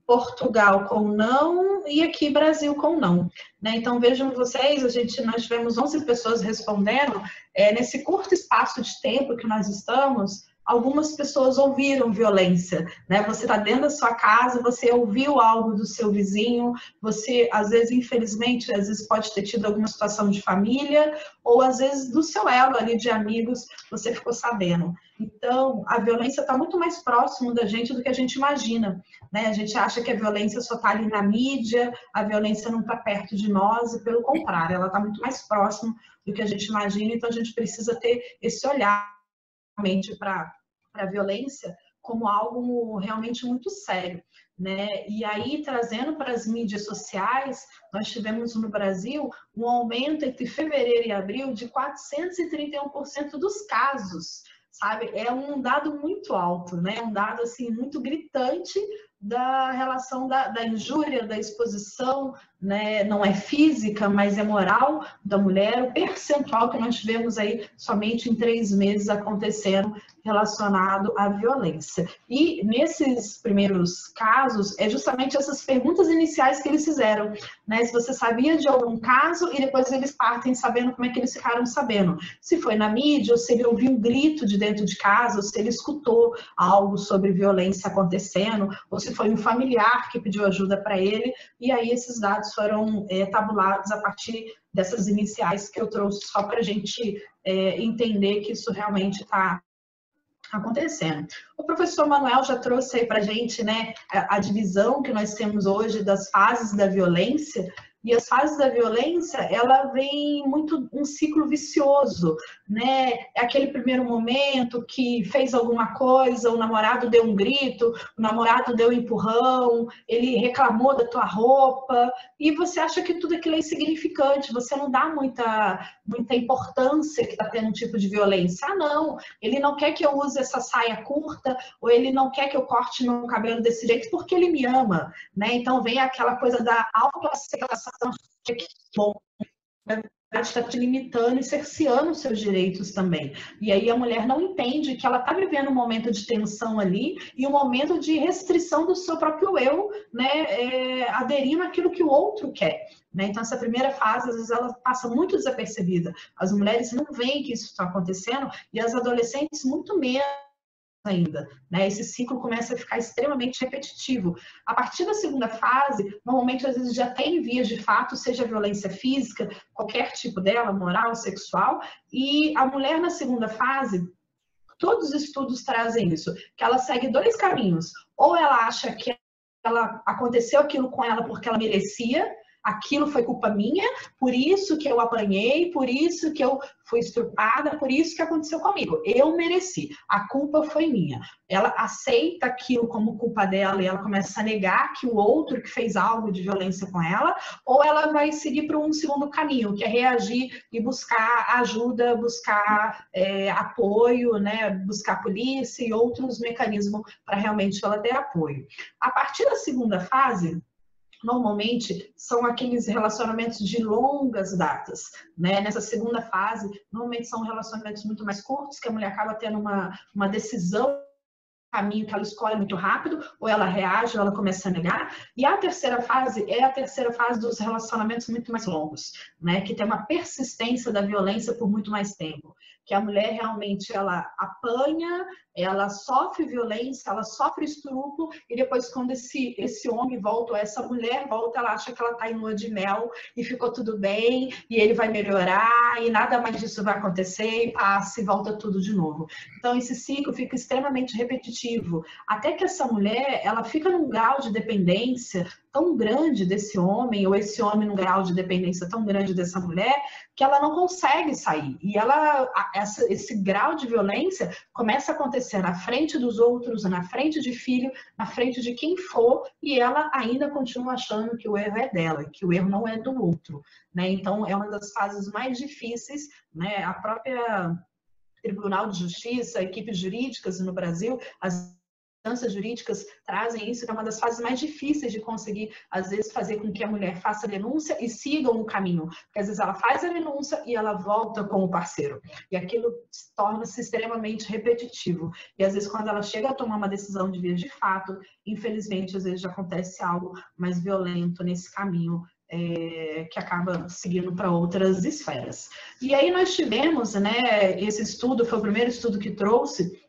Portugal com não e aqui Brasil com não. Né? Então vejam vocês, nós tivemos 11 pessoas respondendo. Nesse curto espaço de tempo que nós estamos, algumas pessoas ouviram violência, né? Você está dentro da sua casa, você ouviu algo do seu vizinho, você, às vezes, infelizmente, às vezes pode ter tido alguma situação de família, ou às vezes do seu elo ali de amigos, você ficou sabendo. Então, a violência está muito mais próximo da gente do que a gente imagina, né? A gente acha que a violência só está ali na mídia, a violência não está perto de nós, e pelo contrário, ela está muito mais próximo do que a gente imagina, então a gente precisa ter esse olhar para a violência como algo realmente muito sério, né? E aí, trazendo para as mídias sociais, nós tivemos no Brasil um aumento entre fevereiro e abril de 431% dos casos, sabe? É um dado muito alto, né? Um dado, assim, muito gritante da relação da injúria, da exposição, né? Não é física, mas é moral da mulher, o percentual que nós tivemos aí somente em 3 meses acontecendo relacionado à violência. E nesses primeiros casos, é justamente essas perguntas iniciais que eles fizeram, né? Se você sabia de algum caso, e depois eles partem sabendo como é que eles ficaram sabendo. Se foi na mídia, ou se ele ouviu um grito de dentro de casa, ou se ele escutou algo sobre violência acontecendo, ou se foi um familiar que pediu ajuda para ele, e aí esses dados foram tabulados a partir dessas iniciais que eu trouxe só para a gente entender que isso realmente está acontecendo. O professor Manuel já trouxe aí para a gente, né, a divisão que nós temos hoje das fases da violência, e as fases da violência, ela vem muito um ciclo vicioso, né? É aquele primeiro momento que fez alguma coisa, o namorado deu um grito, o namorado deu um empurrão, ele reclamou da tua roupa, e você acha que tudo aquilo é insignificante, você não dá muita importância que está tendo um tipo de violência. Ah, não, ele não quer que eu use essa saia curta, ou ele não quer que eu corte meu cabelo desse jeito porque ele me ama, né? Então vem aquela coisa da autoaceitação, que bom, na verdade está te limitando e cerceando os seus direitos também. E aí a mulher não entende que ela está vivendo um momento de tensão ali e um momento de restrição do seu próprio eu, né? Aderindo àquilo que o outro quer. Né? Então, essa primeira fase, às vezes, ela passa muito desapercebida. As mulheres não veem que isso está acontecendo e as adolescentes muito menos ainda, né? Esse ciclo começa a ficar extremamente repetitivo. A partir da segunda fase, normalmente às vezes já tem vias de fato, seja violência física, qualquer tipo dela, moral, sexual, e a mulher na segunda fase, todos os estudos trazem isso, que ela segue 2 caminhos. Ou ela acha que aconteceu aquilo com ela porque ela merecia, aquilo foi culpa minha, por isso que eu apanhei, por isso que eu fui estrupada, por isso que aconteceu comigo. Eu mereci, a culpa foi minha. Ela aceita aquilo como culpa dela e ela começa a negar que o outro que fez algo de violência com ela, ou ela vai seguir para um segundo caminho, que é reagir e buscar ajuda, buscar apoio, né? Buscar polícia e outros mecanismos para realmente ela ter apoio. A partir da segunda fase, normalmente são aqueles relacionamentos de longas datas, né? Nessa segunda fase, normalmente são relacionamentos muito mais curtos, que a mulher acaba tendo uma decisão, caminho que ela escolhe muito rápido, ou ela reage, ou ela começa a negar. E a terceira fase é a terceira fase dos relacionamentos muito mais longos, né? Que tem uma persistência da violência por muito mais tempo. Que a mulher realmente ela apanha, ela sofre violência, ela sofre estupro, e depois quando esse homem volta, ou essa mulher volta, ela acha que ela está em lua de mel e ficou tudo bem, e ele vai melhorar, e nada mais disso vai acontecer, e passa e volta tudo de novo. Então esse ciclo fica extremamente repetitivo repetitivo, até que essa mulher, ela fica num grau de dependência tão grande desse homem, ou esse homem num grau de dependência tão grande dessa mulher, que ela não consegue sair. E esse grau de violência começa a acontecer na frente dos outros, na frente de filho, na frente de quem for, e ela ainda continua achando que o erro é dela, que o erro não é do outro, né? Então, é uma das fases mais difíceis, né? A própria Tribunal de Justiça, equipes jurídicas no Brasil, as instâncias jurídicas trazem isso, que é uma das fases mais difíceis de conseguir, às vezes, fazer com que a mulher faça a denúncia e siga um caminho. Porque, às vezes, ela faz a denúncia e ela volta com o parceiro. E aquilo torna-se extremamente repetitivo. E, às vezes, quando ela chega a tomar uma decisão de vias de fato, infelizmente, às vezes, já acontece algo mais violento nesse caminho, que acaba seguindo para outras esferas. E aí nós tivemos, né, esse estudo, foi o primeiro estudo que trouxe,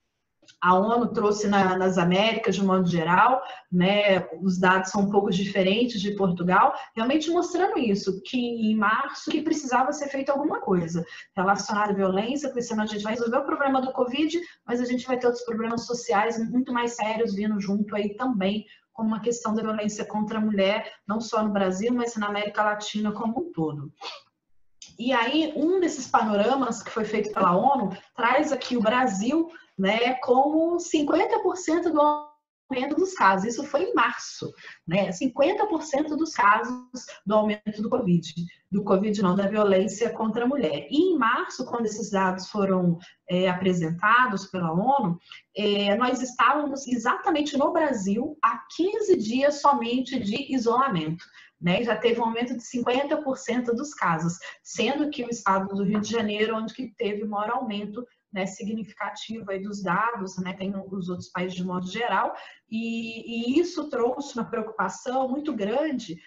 a ONU trouxe nas Américas, de modo geral, né, os dados são um pouco diferentes de Portugal, realmente mostrando isso, que em março que precisava ser feita alguma coisa relacionada à violência, porque senão a gente vai resolver o problema do Covid, mas a gente vai ter outros problemas sociais muito mais sérios vindo junto aí também, como uma questão da violência contra a mulher, não só no Brasil, mas na América Latina como um todo. E aí, um desses panoramas que foi feito pela ONU traz aqui o Brasil, né, como 50% do aumento dos casos. Isso foi em março, né? 50% dos casos do aumento do Covid não, da violência contra a mulher. E em março, quando esses dados foram apresentados pela ONU, nós estávamos exatamente no Brasil há 15 dias somente de isolamento. Né, já teve um aumento de 50% dos casos, sendo que o estado do Rio de Janeiro, onde que teve maior aumento, né, significativo aí dos dados, né, tem os outros países de modo geral, e isso trouxe uma preocupação muito grande,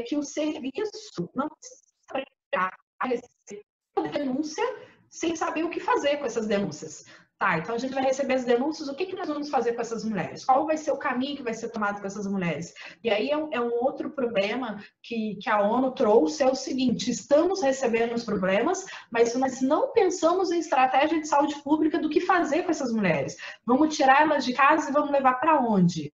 que o serviço não precisa receber denúncia sem saber o que fazer com essas denúncias. Tá, então a gente vai receber as denúncias, o que nós vamos fazer com essas mulheres? Qual vai ser o caminho que vai ser tomado com essas mulheres? E aí é um outro problema que a ONU trouxe, é o seguinte, estamos recebendo os problemas, mas nós não pensamos em estratégia de saúde pública do que fazer com essas mulheres. Vamos tirar elas de casa e vamos levar para onde?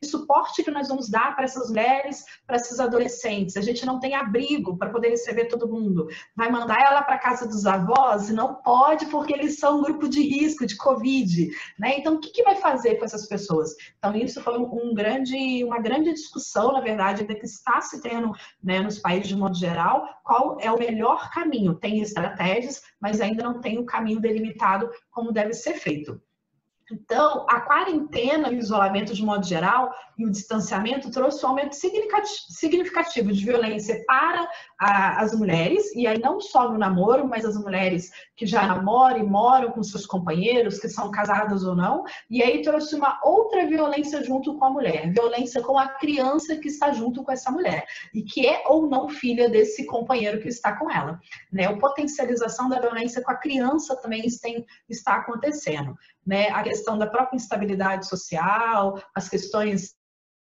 O suporte que nós vamos dar para essas mulheres, para esses adolescentes. A gente não tem abrigo para poder receber todo mundo. Vai mandar ela para a casa dos avós? Não pode, porque eles são um grupo de risco de Covid, né? Então, o que vai fazer com essas pessoas? Então, isso foi uma grande discussão, na verdade, ainda que está se tendo, né, nos países de modo geral, qual é o melhor caminho. Tem estratégias, mas ainda não tem o caminho delimitado como deve ser feito. Então, a quarentena e o isolamento de modo geral e o distanciamento trouxe um aumento significativo de violência para as mulheres, e aí não só no namoro, mas as mulheres que já namoram e moram com seus companheiros, que são casadas ou não, e aí trouxe uma outra violência junto com a mulher, violência com a criança que está junto com essa mulher, e que é ou não filha desse companheiro que está com ela, né? A potencialização da violência com a criança também está acontecendo, né? A questão da própria instabilidade social, as questões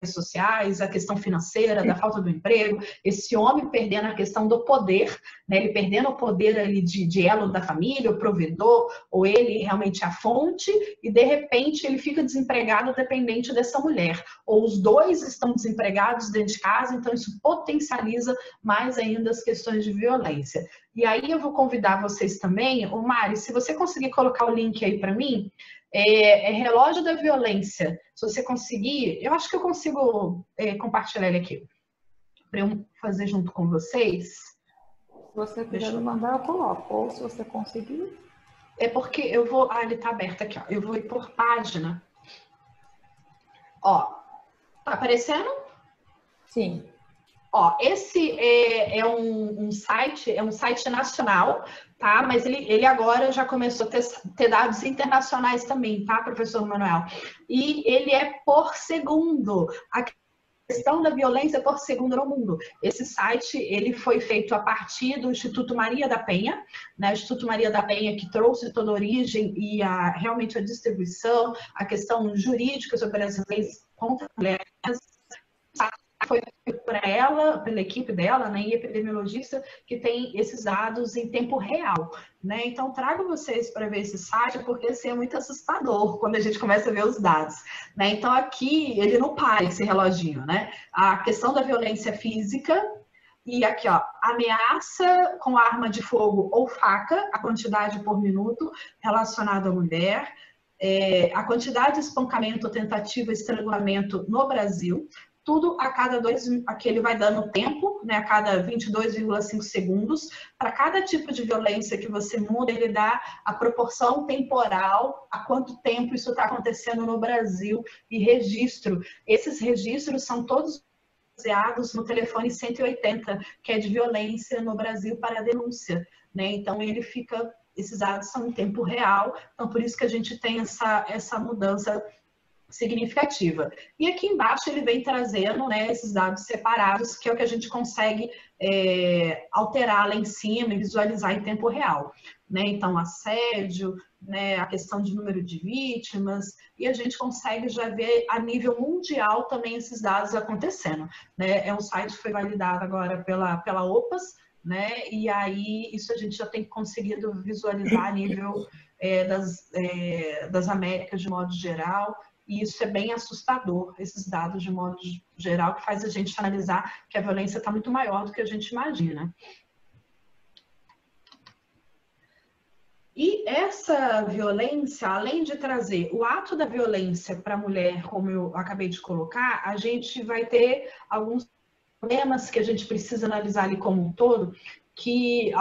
sociais, a questão financeira, da falta do emprego, esse homem perdendo a questão do poder, né? Ele perdendo o poder ali de elo da família, o provedor, ou ele realmente a fonte, e de repente ele fica desempregado dependente dessa mulher, ou os dois estão desempregados dentro de casa, então isso potencializa mais ainda as questões de violência. E aí eu vou convidar vocês também, ô Mari, se você conseguir colocar o link aí para mim, relógio da violência. Se você conseguir, eu acho que eu consigo compartilhar ele aqui para eu fazer junto com vocês. Se você quiser me mandar, eu coloco. Ou se você conseguir. É porque eu vou. Ah, ele está aberto aqui, ó. Eu vou ir por página. Ó, tá aparecendo? Sim. Ó, esse é um site nacional, tá? Mas ele agora já começou a ter dados internacionais também, tá, professor Manuel? E ele é por segundo. A questão da violência por segundo no mundo. Esse site, ele foi feito a partir do Instituto Maria da Penha, né? O Instituto Maria da Penha que trouxe toda a origem e realmente a distribuição, a questão jurídica sobre as leis contra mulheres, foi para ela, pela equipe dela, né, e epidemiologista, que tem esses dados em tempo real, né? Então, trago vocês para ver esse site, porque assim, é muito assustador quando a gente começa a ver os dados, né? Então, aqui, ele não para esse reloginho, né? A questão da violência física, e aqui, ó, ameaça com arma de fogo ou faca, a quantidade por minuto relacionada à mulher, a quantidade de espancamento, tentativa, estrangulamento no Brasil, tudo a cada aqui ele vai dando tempo, né, a cada 22,5 segundos. Para cada tipo de violência que você muda, ele dá a proporção temporal, a quanto tempo isso está acontecendo no Brasil, e registro. Esses registros são todos baseados no telefone 180, que é de violência no Brasil para denúncia, né? Então ele fica, esses dados são em tempo real, então por isso que a gente tem essa mudança significativa. E aqui embaixo ele vem trazendo, né, esses dados separados, que é o que a gente consegue alterar lá em cima e visualizar em tempo real, né? Então, assédio, né, a questão de número de vítimas, e a gente consegue já ver a nível mundial também esses dados acontecendo, né? É um site que foi validado agora pela OPAS, né? E aí isso a gente já tem conseguido visualizar a nível das Américas de modo geral. E isso é bem assustador, esses dados de modo geral, que faz a gente analisar que a violência está muito maior do que a gente imagina. E essa violência, além de trazer o ato da violência para a mulher, como eu acabei de colocar, a gente vai ter alguns problemas que a gente precisa analisar ali como um todo, que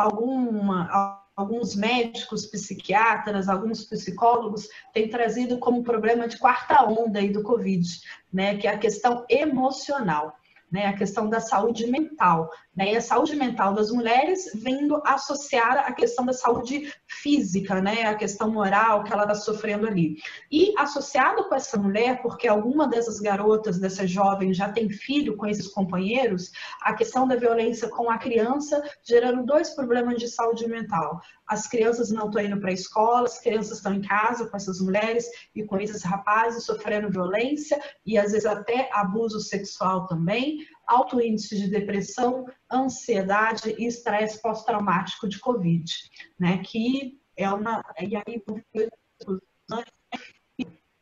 alguns médicos, psiquiatras, alguns psicólogos têm trazido como problema de quarta onda aí do Covid, né, que é a questão emocional, né, a questão da saúde mental, né, e a saúde mental das mulheres vindo associada à questão da saúde física, né, a questão moral que ela está sofrendo ali. E associado com essa mulher, porque alguma dessas garotas, dessas jovens já tem filho com esses companheiros, a questão da violência com a criança, gerando dois problemas de saúde mental. As crianças não estão indo para a escola, as crianças estão em casa com essas mulheres e com esses rapazes sofrendo violência e às vezes até abuso sexual também, alto índice de depressão, ansiedade e estresse pós-traumático de Covid, né? Que é uma... E aí,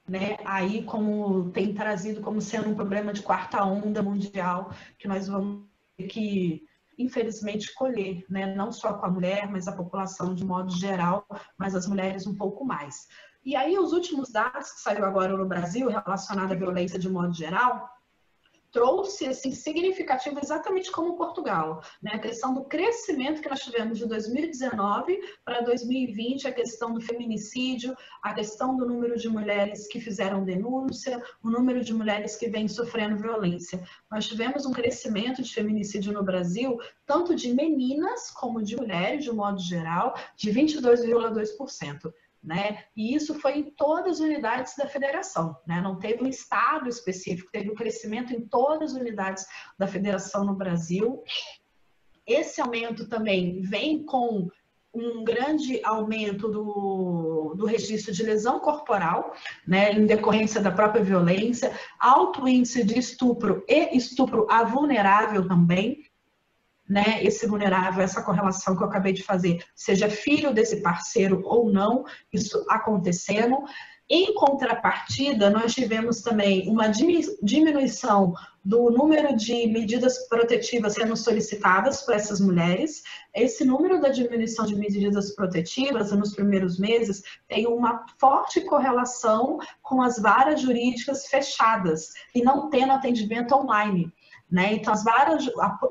né? Aí como tem trazido como sendo um problema de quarta onda mundial, que nós vamos ter que, infelizmente, colher, né? Não só com a mulher, mas a população de modo geral, mas as mulheres um pouco mais. E aí os últimos dados que saiu agora no Brasil, relacionado à violência de modo geral, trouxe assim, significativo exatamente como Portugal, né? A questão do crescimento que nós tivemos de 2019 para 2020, a questão do feminicídio, a questão do número de mulheres que fizeram denúncia, o número de mulheres que vêm sofrendo violência. Nós tivemos um crescimento de feminicídio no Brasil, tanto de meninas como de mulheres, de um modo geral, de 22,2%. Né? E isso foi em todas as unidades da federação, né? Não teve um estado específico, teve um crescimento em todas as unidades da federação no Brasil. Esse aumento também vem com um grande aumento do registro de lesão corporal, né, em decorrência da própria violência, alto índice de estupro e estupro a vulnerável também, né, esse vulnerável, essa correlação que eu acabei de fazer, seja filho desse parceiro ou não, isso acontecendo. Em contrapartida, nós tivemos também uma diminuição do número de medidas protetivas sendo solicitadas por essas mulheres. Esse número da diminuição de medidas protetivas nos primeiros meses tem uma forte correlação com as varas jurídicas fechadas e não tendo atendimento online. Né? Então,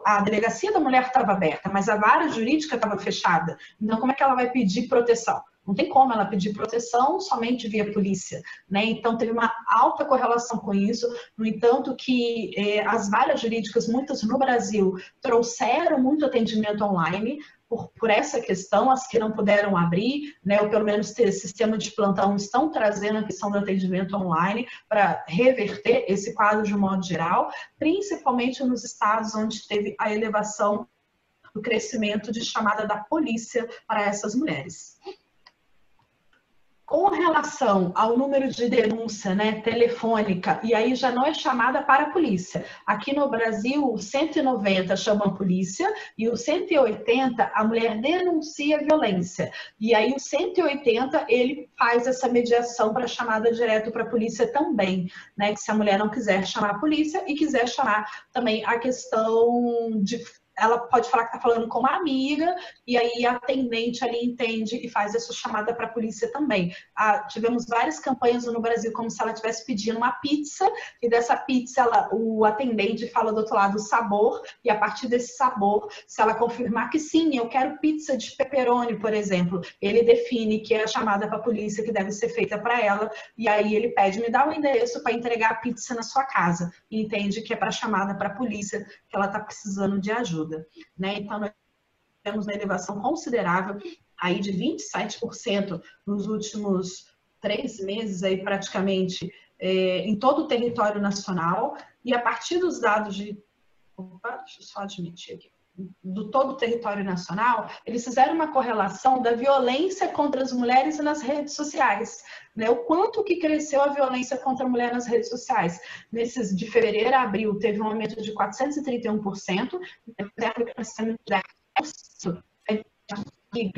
a delegacia da mulher estava aberta, mas a vara jurídica estava fechada. Então, como é que ela vai pedir proteção? Não tem como ela pedir proteção somente via polícia, né? Então, teve uma alta correlação com isso. No entanto, que as varas jurídicas, muitas no Brasil, trouxeram muito atendimento online, por essa questão, as que não puderam abrir, né, ou pelo menos ter sistema de plantão, estão trazendo a questão do atendimento online para reverter esse quadro de um modo geral, principalmente nos estados onde teve a elevação do crescimento de chamada da polícia para essas mulheres. Com relação ao número de denúncia, né, telefônica, e aí já não é chamada para a polícia. Aqui no Brasil, o 190 chama a polícia e o 180 a mulher denuncia a violência. E aí o 180 ele faz essa mediação para chamada direto para a polícia também, né, que se a mulher não quiser chamar a polícia e quiser chamar também a questão de ela pode falar que está falando com uma amiga, e aí a atendente ali entende e faz essa chamada para a polícia também. Tivemos várias campanhas no Brasil como se ela estivesse pedindo uma pizza, e dessa pizza o atendente fala do outro lado o sabor, e a partir desse sabor, se ela confirmar que sim, eu quero pizza de pepperoni, por exemplo, ele define que é a chamada para a polícia que deve ser feita para ela, e aí ele pede, me dá o endereço para entregar a pizza na sua casa, e entende que é para chamada para a polícia que ela está precisando de ajuda. Né? Então, nós temos uma elevação considerável aí de 27% nos últimos 3 meses, aí praticamente em todo o território nacional, e a partir dos dados de... Opa, deixa eu só admitir aqui. Do todo o território nacional, eles fizeram uma correlação da violência contra as mulheres nas redes sociais, né? O quanto que cresceu a violência contra a mulher nas redes sociais. Nesses de fevereiro a abril, teve um aumento de 431%,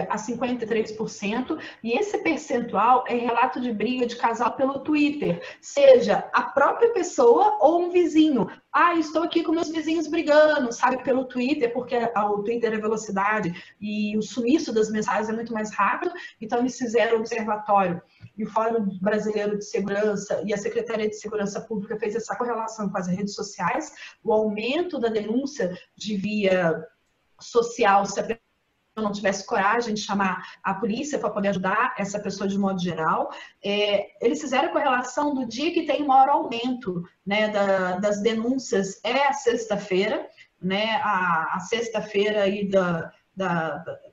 a 53%, e esse percentual é relato de briga de casal pelo Twitter, seja a própria pessoa ou um vizinho. Estou aqui com meus vizinhos brigando, sabe, pelo Twitter, porque o Twitter é velocidade e o sumiço das mensagens é muito mais rápido, então eles fizeram o observatório e o Fórum Brasileiro de Segurança e a Secretaria de Segurança Pública fez essa correlação com as redes sociais, o aumento da denúncia de via social, se a não tivesse coragem de chamar a polícia para poder ajudar essa pessoa de modo geral. Eles fizeram a correlação do dia que tem o maior aumento, né, das denúncias é a sexta-feira, né, a sexta-feira aí da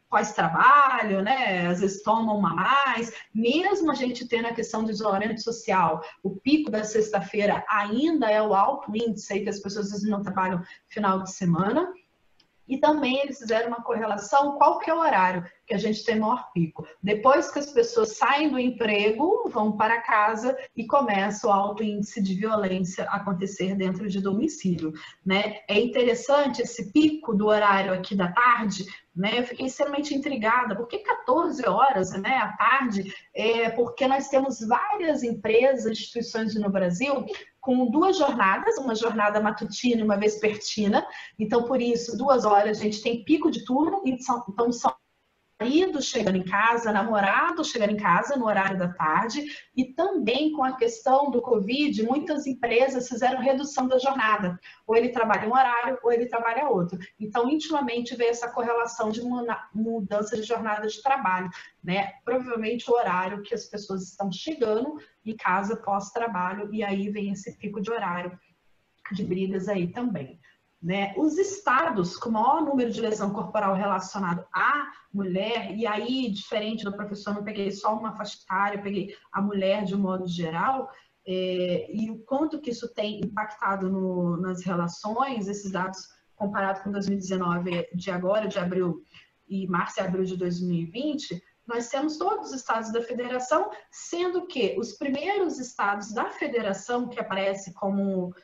pós-trabalho, né, às vezes tomam uma mais, mesmo a gente tendo a questão do isolamento social, o pico da sexta-feira ainda é o alto índice aí que as pessoas às vezes não trabalham final de semana. E também eles fizeram uma correlação, qual que é o horário que a gente tem maior pico. Depois que as pessoas saem do emprego, vão para casa e começa o alto índice de violência a acontecer dentro de domicílio, né? É interessante esse pico do horário aqui da tarde, né? Eu fiquei extremamente intrigada, por que 14 horas, né, à tarde? Porque nós temos várias empresas, instituições no Brasil com 2 jornadas, uma jornada matutina e uma vespertina. Então, por isso, 2 horas a gente tem pico de turno, então são marido chegando em casa, namorado chegando em casa no horário da tarde, e também com a questão do Covid, muitas empresas fizeram redução da jornada. Ou ele trabalha um horário, ou ele trabalha outro. Então, intimamente veio essa correlação de mudança de jornada de trabalho, né? Provavelmente o horário que as pessoas estão chegando em casa pós-trabalho, e aí vem esse pico de horário de brigas aí também. Né? Os estados com maior número de lesão corporal relacionado à mulher, e aí, diferente do professor, não peguei só uma faixa etária, peguei a mulher de um modo geral, e o quanto que isso tem impactado nas relações, esses dados comparados com 2019 de agora, de abril e março e abril de 2020, nós temos todos os estados da federação, sendo que os primeiros estados da federação que aparece como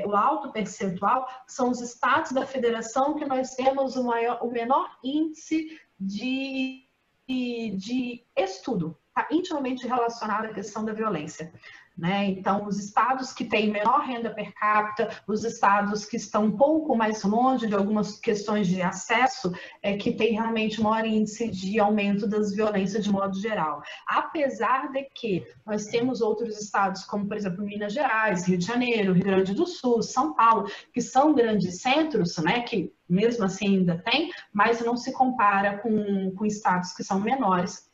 o alto percentual são os estados da federação que nós temos o menor índice de estudo, está intimamente relacionado à questão da violência. Né? Então, os estados que têm menor renda per capita, os estados que estão um pouco mais longe de algumas questões de acesso, que tem realmente maior índice de aumento das violências de modo geral. Apesar de que nós temos outros estados, como, por exemplo, Minas Gerais, Rio de Janeiro, Rio Grande do Sul, São Paulo, que são grandes centros, né, que mesmo assim ainda tem, mas não se compara com estados que são menores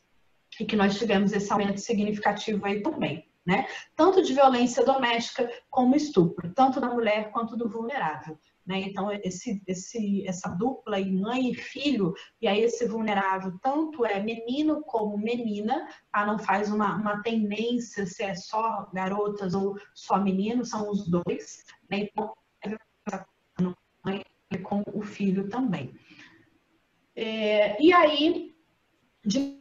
e que nós tivemos esse aumento significativo aí também. Né? Tanto de violência doméstica como estupro, tanto da mulher quanto do vulnerável. Né? Então, essa dupla, mãe e filho, e aí esse vulnerável tanto é menino como menina, tá? Não faz uma tendência se é só garotas ou só meninos, são os dois. Né? Então, mãe com o filho também. E aí, de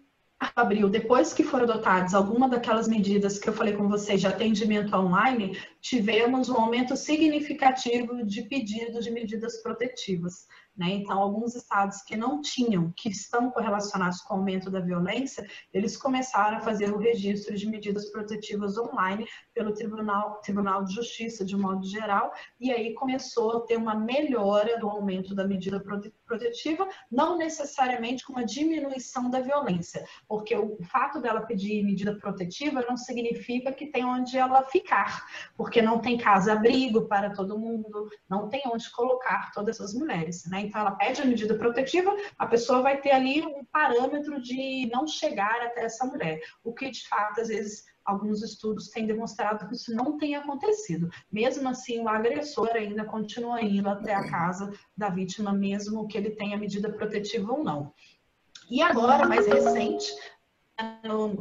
abril, depois que foram adotadas algumas daquelas medidas que eu falei com vocês de atendimento online, tivemos um aumento significativo de pedidos de medidas protetivas, né? Então, alguns estados que não tinham, que estão correlacionados com o aumento da violência, eles começaram a fazer o registro de medidas protetivas online pelo Tribunal de Justiça, de modo geral, e aí começou a ter uma melhora do aumento da medida protetiva, não necessariamente com uma diminuição da violência, porque o fato dela pedir medida protetiva não significa que tem onde ela ficar, porque não tem casa-abrigo para todo mundo, não tem onde colocar todas essas mulheres, né? Então, ela pede a medida protetiva, a pessoa vai ter ali um parâmetro de não chegar até essa mulher, o que, de fato, às vezes, alguns estudos têm demonstrado que isso não tem acontecido. Mesmo assim, o agressor ainda continua indo até a casa da vítima, mesmo que ele tenha medida protetiva ou não. E agora, mais recente,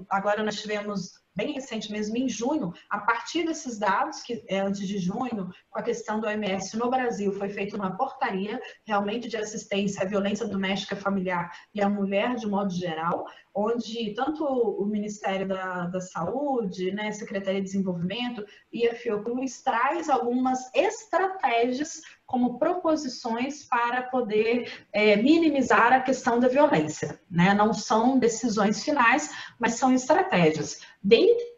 agora nós tivemos, bem recente mesmo, em junho, a partir desses dados, que é antes de junho, com a questão do OMS no Brasil, foi feita uma portaria realmente de assistência à violência doméstica familiar e à mulher de modo geral, onde tanto o Ministério da Saúde, né, Secretaria de Desenvolvimento e a Fiocruz traz algumas estratégias como proposições para poder minimizar a questão da violência, né? Não são decisões finais, mas são estratégias. Dentre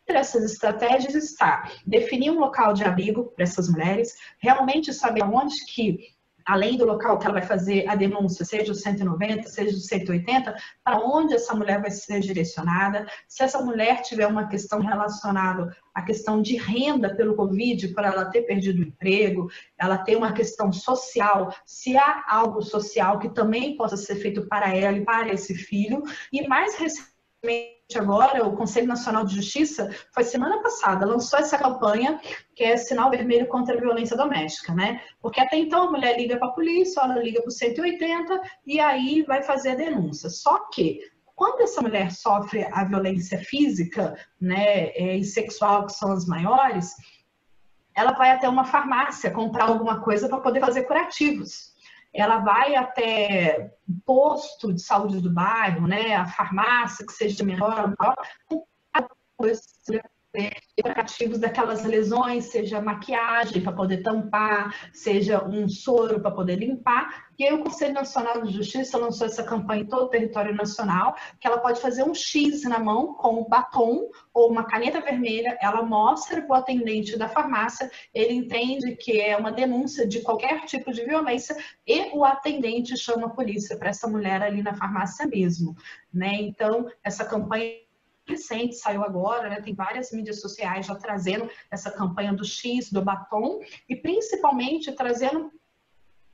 essas estratégias está definir um local de abrigo para essas mulheres, realmente saber onde que, além do local que ela vai fazer a denúncia, seja o 190, seja o 180, para onde essa mulher vai ser direcionada. Se essa mulher tiver uma questão relacionada à questão de renda pelo Covid, por ela ter perdido o emprego, ela ter uma questão social, se há algo social que também possa ser feito para ela e para esse filho. E mais recentemente, agora, o Conselho Nacional de Justiça, foi semana passada, lançou essa campanha que é Sinal Vermelho contra a Violência Doméstica, né? Porque até então a mulher liga para a polícia, ela liga para o 180 e aí vai fazer a denúncia. Só que quando essa mulher sofre a violência física, né, e sexual, que são as maiores, ela vai até uma farmácia comprar alguma coisa para poder fazer curativos. Ela vai até o posto de saúde do bairro, né, a farmácia que seja menor, curativos daquelas lesões, seja maquiagem para poder tampar, seja um soro para poder limpar. E aí o Conselho Nacional de Justiça lançou essa campanha em todo o território nacional, que ela pode fazer um X na mão com um batom ou uma caneta vermelha, ela mostra para o atendente da farmácia, ele entende que é uma denúncia de qualquer tipo de violência e o atendente chama a polícia para essa mulher ali na farmácia mesmo, né? Então, essa campanha recente, saiu agora, né? Tem várias mídias sociais já trazendo essa campanha do X, do batom, e principalmente trazendo,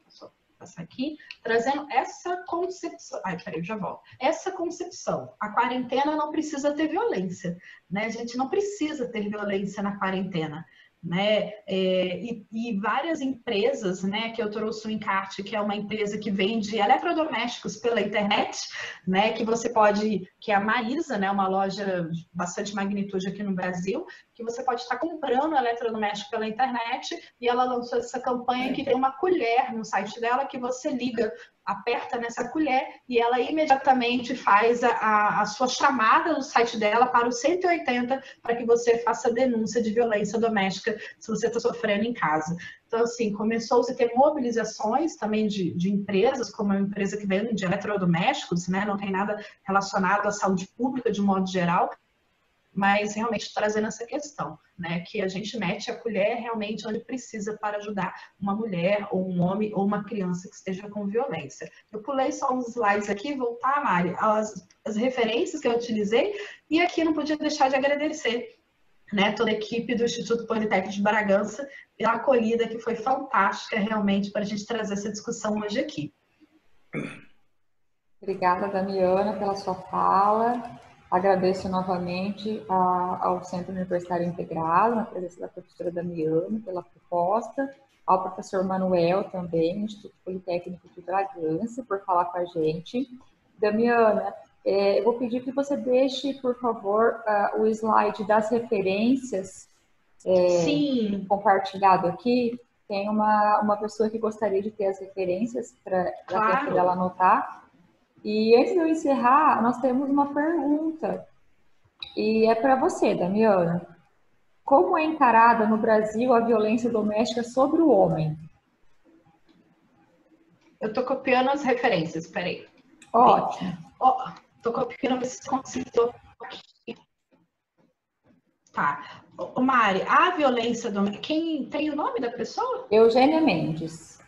só passar aqui, trazendo essa concepção, peraí, já volto, essa concepção, a quarentena não precisa ter violência, né? A gente não precisa ter violência na quarentena, né? E várias empresas, né, que eu trouxe o Encarte, que é uma empresa que vende eletrodomésticos pela internet, né, que você pode, que é a Maísa, né, uma loja de bastante magnitude aqui no Brasil, que você pode estar comprando eletrodoméstico pela internet, e ela lançou essa campanha que tem uma colher no site dela que você liga, aperta nessa colher e ela imediatamente faz a sua chamada no site dela para o 180 para que você faça denúncia de violência doméstica se você está sofrendo em casa. Então, assim, começou-se a ter mobilizações também de empresas, como a empresa que vende eletrodomésticos, né? Não tem nada relacionado à saúde pública de um modo geral, mas realmente trazendo essa questão, né, que a gente mete a colher realmente onde precisa para ajudar uma mulher, ou um homem, ou uma criança que esteja com violência. Eu pulei só uns slides aqui, voltar, Mari, as referências que eu utilizei, e aqui não podia deixar de agradecer, né, toda a equipe do Instituto Politécnico de Bragança pela acolhida que foi fantástica realmente para a gente trazer essa discussão hoje aqui. Obrigada, Damiana, pela sua fala. Agradeço novamente ao Centro Universitário Integrado, na presença da professora Damiana, pela proposta, ao professor Manuel também, do Instituto Politécnico de Bragança, por falar com a gente. Damiana, eu vou pedir que você deixe, por favor, o slide das referências Sim. Compartilhado aqui. Tem uma pessoa que gostaria de ter as referências para claro. ela anotar. E antes de eu encerrar, nós temos uma pergunta. E é para você, Damiana. Como é encarada no Brasil a violência doméstica sobre o homem? Eu tô copiando as referências, peraí. Ótimo. Ó, tô copiando esse conceito aqui. Tá. Ô, Mari, a violência doméstica. Quem tem o nome da pessoa? Eugênia Mendes.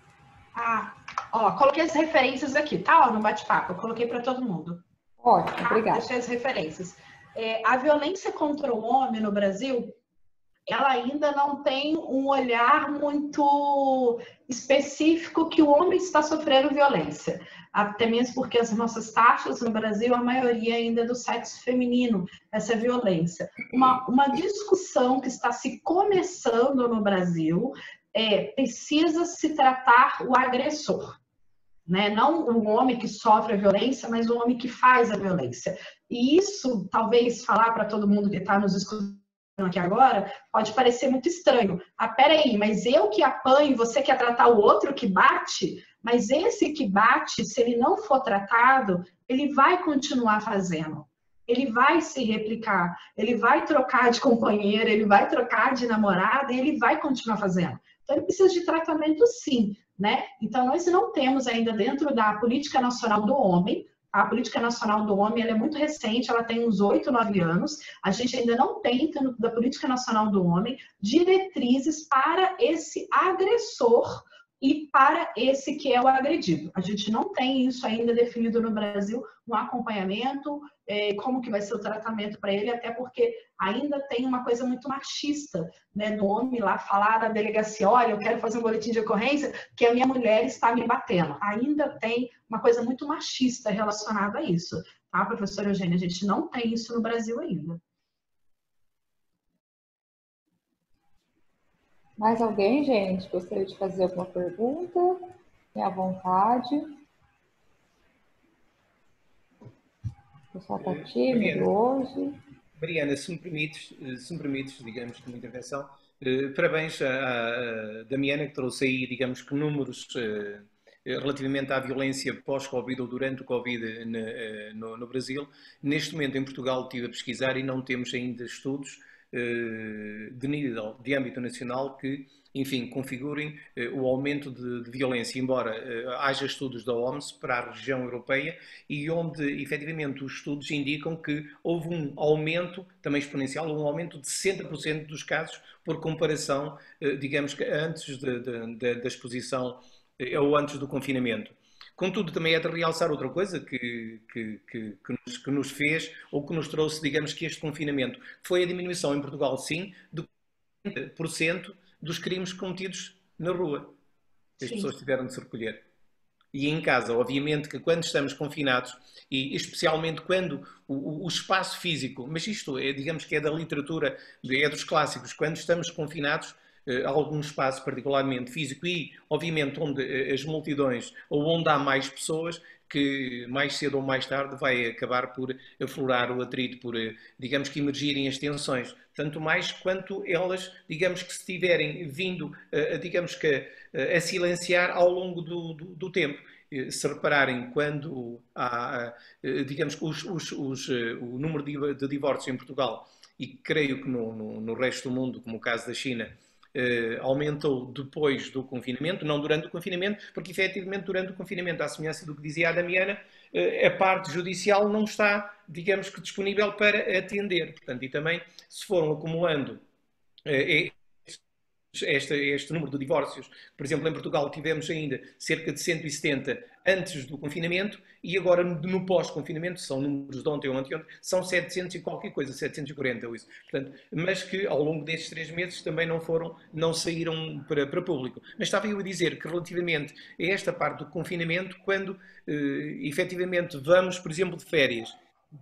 Ah, ó, coloquei as referências aqui, tá? Ó, no bate-papo, eu coloquei para todo mundo. Ótimo, Tá? obrigada. Deixei as referências. A violência contra o homem no Brasil, ela ainda não tem um olhar muito específico que o homem está sofrendo violência. Até mesmo porque as nossas taxas no Brasil, a maioria ainda é do sexo feminino, essa violência. Uma discussão que está se começando no Brasil precisa se tratar o agressor. Né? Não o homem que sofre a violência, mas o homem que faz a violência. E isso, talvez, falar para todo mundo que está nos escutando aqui agora, pode parecer muito estranho. Ah, peraí, mas eu que apanho, você quer tratar o outro que bate? Mas esse que bate, se ele não for tratado, ele vai continuar fazendo. Ele vai se replicar, ele vai trocar de companheira, ele vai trocar de namorada e ele vai continuar fazendo. Então, ele precisa de tratamento, sim, né? Então, nós não temos ainda dentro da Política Nacional do Homem, a Política Nacional do Homem ela é muito recente, ela tem uns 8, 9 anos, a gente ainda não tem, dentro da Política Nacional do Homem, diretrizes para esse agressor e para esse que é o agredido. A gente não tem isso ainda definido no Brasil, um acompanhamento, como que vai ser o tratamento para ele, até porque ainda tem uma coisa muito machista, né, do homem lá falar na delegacia, olha, eu quero fazer um boletim de ocorrência que a minha mulher está me batendo. Ainda tem uma coisa muito machista relacionada a isso, tá, professora Eugênia? A gente não tem isso no Brasil ainda. Mais alguém, gente? Gostaria de fazer alguma pergunta? Tenha à vontade. O pessoal está tímido hoje. Mariana, se me permites, digamos, como intervenção, parabéns à Damiana, que trouxe aí, digamos, que números relativamente à violência pós-Covid ou durante o Covid no Brasil. Neste momento, em Portugal, estive a pesquisar e não temos ainda estudos de nível, de âmbito nacional que, enfim, configurem o aumento de violência, embora haja estudos da OMS para a região europeia e onde, efetivamente, os estudos indicam que houve um aumento, também exponencial, um aumento de 60% dos casos por comparação, digamos que antes da exposição ou antes do confinamento. Contudo, também é de realçar outra coisa que nos fez, ou que nos trouxe, digamos que este confinamento, foi a diminuição em Portugal, sim, de 40% dos crimes cometidos na rua. As Sim. pessoas tiveram de se recolher. E em casa, obviamente que quando estamos confinados, e especialmente quando o espaço físico, mas isto é, digamos que é da literatura, é dos clássicos, quando estamos confinados, algum espaço particularmente físico e, obviamente, onde as multidões ou onde há mais pessoas, que mais cedo ou mais tarde vai acabar por aflorar o atrito, por, digamos que, emergirem as tensões. Tanto mais quanto elas, digamos que, se tiverem vindo, digamos que, a silenciar ao longo do tempo. Se repararem, quando há, digamos que, o número de divórcios em Portugal, e creio que no resto do mundo, como o caso da China, aumentou depois do confinamento, não durante o confinamento, porque efetivamente durante o confinamento, à semelhança do que dizia a Damiana, a parte judicial não está, digamos que, disponível para atender. Portanto, e também se foram acumulando este número de divórcios. Por exemplo, em Portugal tivemos ainda cerca de 170 antes do confinamento e agora no pós-confinamento, são números de ontem ou anteontem, são 700 e qualquer coisa, 740 ou isso. Portanto, mas que ao longo destes 3 meses também não saíram para público. Mas estava eu a dizer que relativamente a esta parte do confinamento, quando efetivamente vamos, por exemplo, de férias,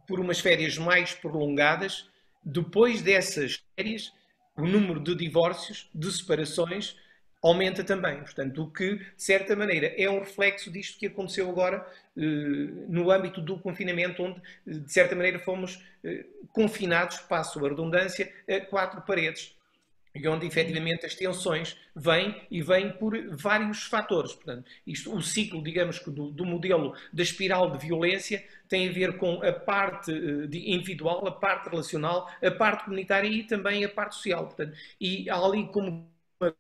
por umas férias mais prolongadas, depois dessas férias, o número de divórcios, de separações, aumenta também. Portanto, o que, de certa maneira, é um reflexo disto que aconteceu agora no âmbito do confinamento, onde, de certa maneira, fomos confinados, passo a redundância, a 4 paredes. e onde efetivamente as tensões vêm e vêm por vários fatores. Portanto, o ciclo, digamos, do modelo da espiral de violência tem a ver com a parte individual, a parte relacional, a parte comunitária e também a parte social. Portanto, e há ali como uma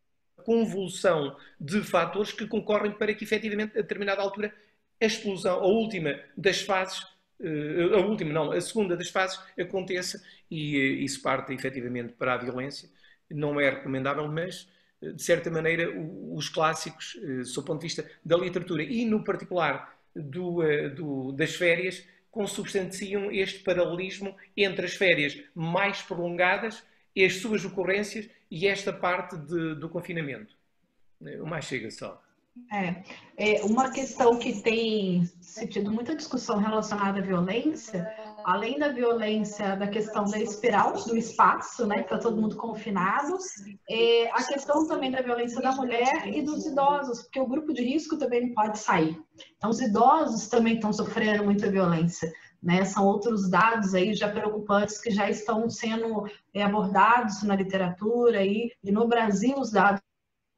convolução de fatores que concorrem para que efetivamente a determinada altura a explosão, a última das fases, a última não, a segunda das fases aconteça e isso parte efetivamente para a violência. Não é recomendável, mas de certa maneira os clássicos, sob o ponto de vista da literatura e no particular das férias, consubstanciam este paralelismo entre as férias mais prolongadas, as suas ocorrências e esta parte do confinamento. O mais chega só. É uma questão que tem tido muita discussão relacionada à violência, além da violência, da questão da espiral, do espaço, né, que está todo mundo confinado, a questão também da violência da mulher e dos idosos, porque o grupo de risco também não pode sair. Então, os idosos também estão sofrendo muita violência, né? São outros dados aí já preocupantes que já estão sendo abordados na literatura e no Brasil os dados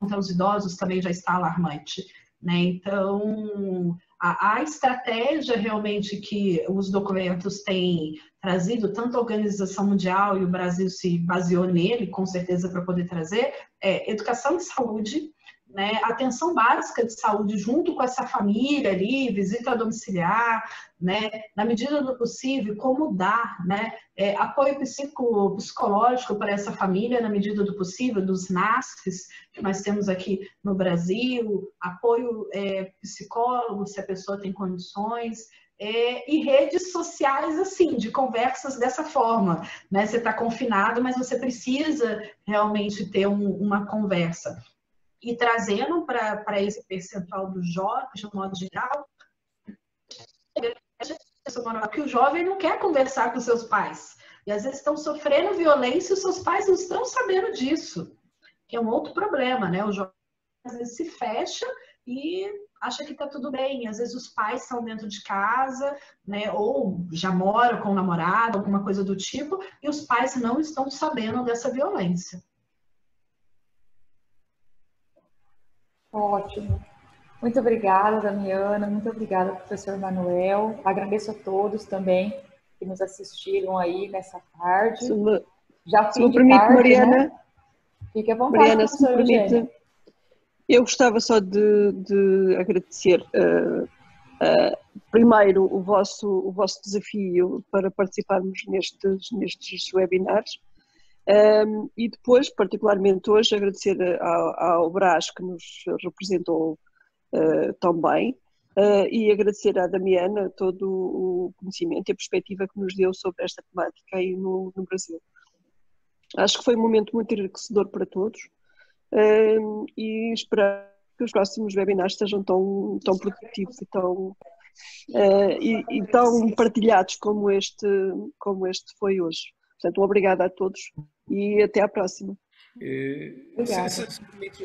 contra os idosos também já está alarmante, né? Então, a estratégia realmente que os documentos têm trazido, tanto a Organização Mundial e o Brasil se baseou nele, com certeza, para poder trazer, é educação e saúde, né? Atenção básica de saúde junto com essa família ali, visita domiciliar, né? Na medida do possível, como dar, né? Apoio psicológico para essa família na medida do possível, dos NASFs que nós temos aqui no Brasil, apoio psicólogo se a pessoa tem condições, e redes sociais assim, de conversas dessa forma, né? Você está confinado, mas você precisa realmente ter uma conversa. E trazendo para esse percentual dos jovens, de um modo geral, que o jovem não quer conversar com seus pais. E às vezes estão sofrendo violência e os seus pais não estão sabendo disso. Que é um outro problema, né? O jovem às vezes se fecha e acha que está tudo bem. Às vezes os pais estão dentro de casa, né? Ou já moram com o namorado, alguma coisa do tipo, e os pais não estão sabendo dessa violência. Ótimo. Muito obrigada, Damiana. Muito obrigada, professor Manuel. Agradeço a todos também que nos assistiram aí nessa tarde. Já fim de tarde, Mariana, né? Fique à vontade, Mariana, se me permite, eu gostava só de agradecer primeiro o vosso desafio para participarmos nestes webinars. E depois, particularmente hoje, agradecer ao Brás que nos representou tão bem e agradecer à Damiana todo o conhecimento e a perspectiva que nos deu sobre esta temática aí no Brasil. Acho que foi um momento muito enriquecedor para todos e espero que os próximos webinars sejam tão produtivos e tão partilhados como este foi hoje. Portanto, obrigada a todos e até à próxima.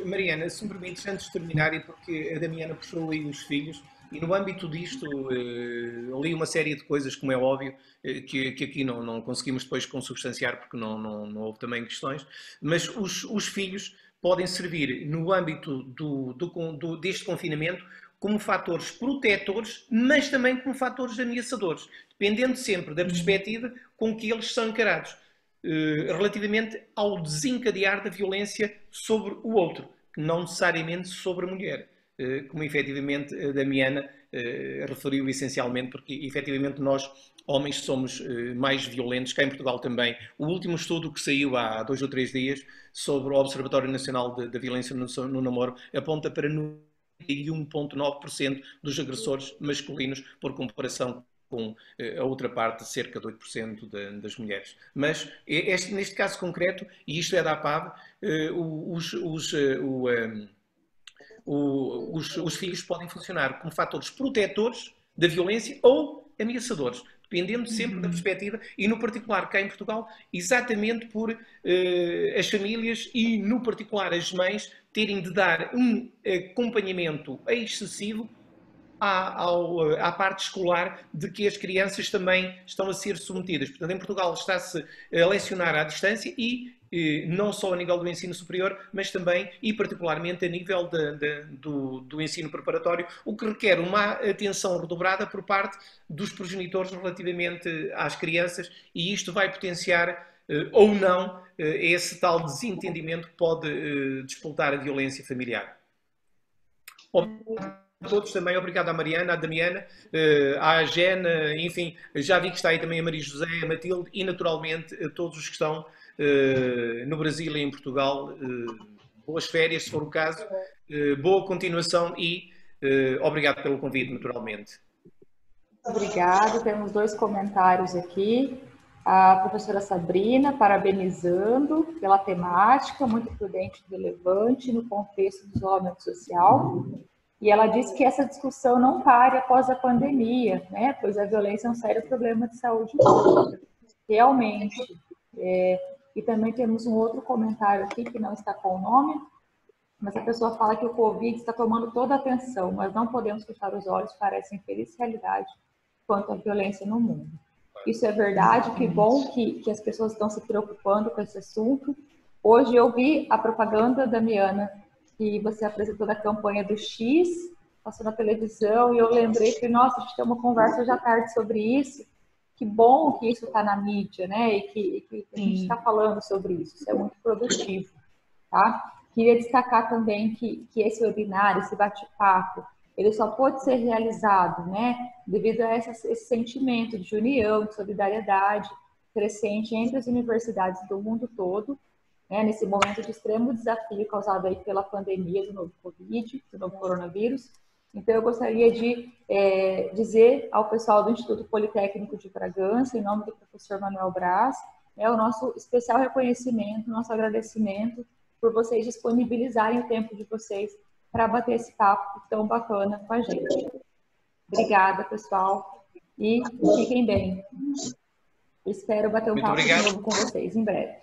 Mariana, se me permites, antes de terminar, e porque a Damiana puxou aí os filhos, e no âmbito disto, li uma série de coisas, como é óbvio, que aqui não conseguimos depois consubstanciar, porque não houve também questões, mas os filhos podem servir no âmbito deste confinamento como fatores protetores, mas também como fatores ameaçadores, dependendo sempre da perspectiva com que eles são encarados, relativamente ao desencadear da violência sobre o outro, que não necessariamente sobre a mulher, como efetivamente a Damiana referiu essencialmente, porque efetivamente nós, homens, somos mais violentos, cá em Portugal também. O último estudo que saiu há 2 ou 3 dias sobre o Observatório Nacional da Violência no Namoro aponta para 91,9% dos agressores masculinos, por comparação com a outra parte, cerca de 8% das mulheres. Mas neste caso concreto, e isto é da APAV, os filhos podem funcionar como fatores protetores da violência ou ameaçadores, dependendo sempre da perspectiva, e no particular cá em Portugal, exatamente por as famílias e no particular as mães terem de dar um acompanhamento excessivo à parte escolar de que as crianças também estão a ser submetidas. Portanto, em Portugal está-se a lecionar à distância e não só a nível do ensino superior, mas também e particularmente a nível do ensino preparatório, o que requer uma atenção redobrada por parte dos progenitores relativamente às crianças, e isto vai potenciar ou não esse tal desentendimento que pode despoltar a violência familiar. A todos também, obrigado à Mariana, à Damiana, à Gena, enfim, já vi que está aí também a Maria José, a Matilde e naturalmente a todos os que estão no Brasil e em Portugal. Boas férias, se for o caso, boa continuação e obrigado pelo convite, naturalmente. Obrigada, temos 2 comentários aqui. A professora Sabrina, parabenizando pela temática, muito prudente e relevante no contexto do isolamento social. E ela disse que essa discussão não pare após a pandemia, né? Pois a violência é um sério problema de saúde pública, realmente. E também temos um outro comentário aqui que não está com o nome, mas a pessoa fala que o Covid está tomando toda a atenção, mas não podemos fechar os olhos para essa infeliz realidade quanto à violência no mundo. Isso é verdade, que bom que as pessoas estão se preocupando com esse assunto. Hoje eu vi a propaganda, Damiana, que você apresentou da campanha do X, passou na televisão, e eu lembrei que, nossa, a gente tem uma conversa hoje à tarde sobre isso. Que bom que isso está na mídia, né? E que a gente está falando sobre isso. Isso é muito produtivo, tá? Queria destacar também que esse webinar, esse bate-papo, ele só pode ser realizado, né, devido a esse sentimento de união, de solidariedade crescente entre as universidades do mundo todo, né, nesse momento de extremo desafio causado aí pela pandemia do novo Covid, do novo coronavírus. Então, eu gostaria de dizer ao pessoal do Instituto Politécnico de Bragança, em nome do professor Manuel Braz, o nosso especial reconhecimento, nosso agradecimento por vocês disponibilizarem o tempo de vocês para bater esse papo tão bacana com a gente. Obrigada, pessoal, e fiquem bem. Espero bater um papo de novo com vocês em breve.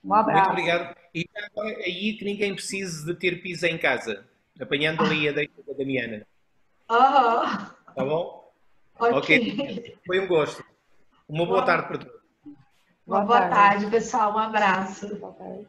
Um abraço. Muito obrigado. E agora aí que ninguém precise de ter pizza em casa, apanhando ali a deixa da Damiana. Tá bom? Ok. Foi um gosto. Uma boa tarde para todos. Uma boa tarde, pessoal. Um abraço. Boa tarde.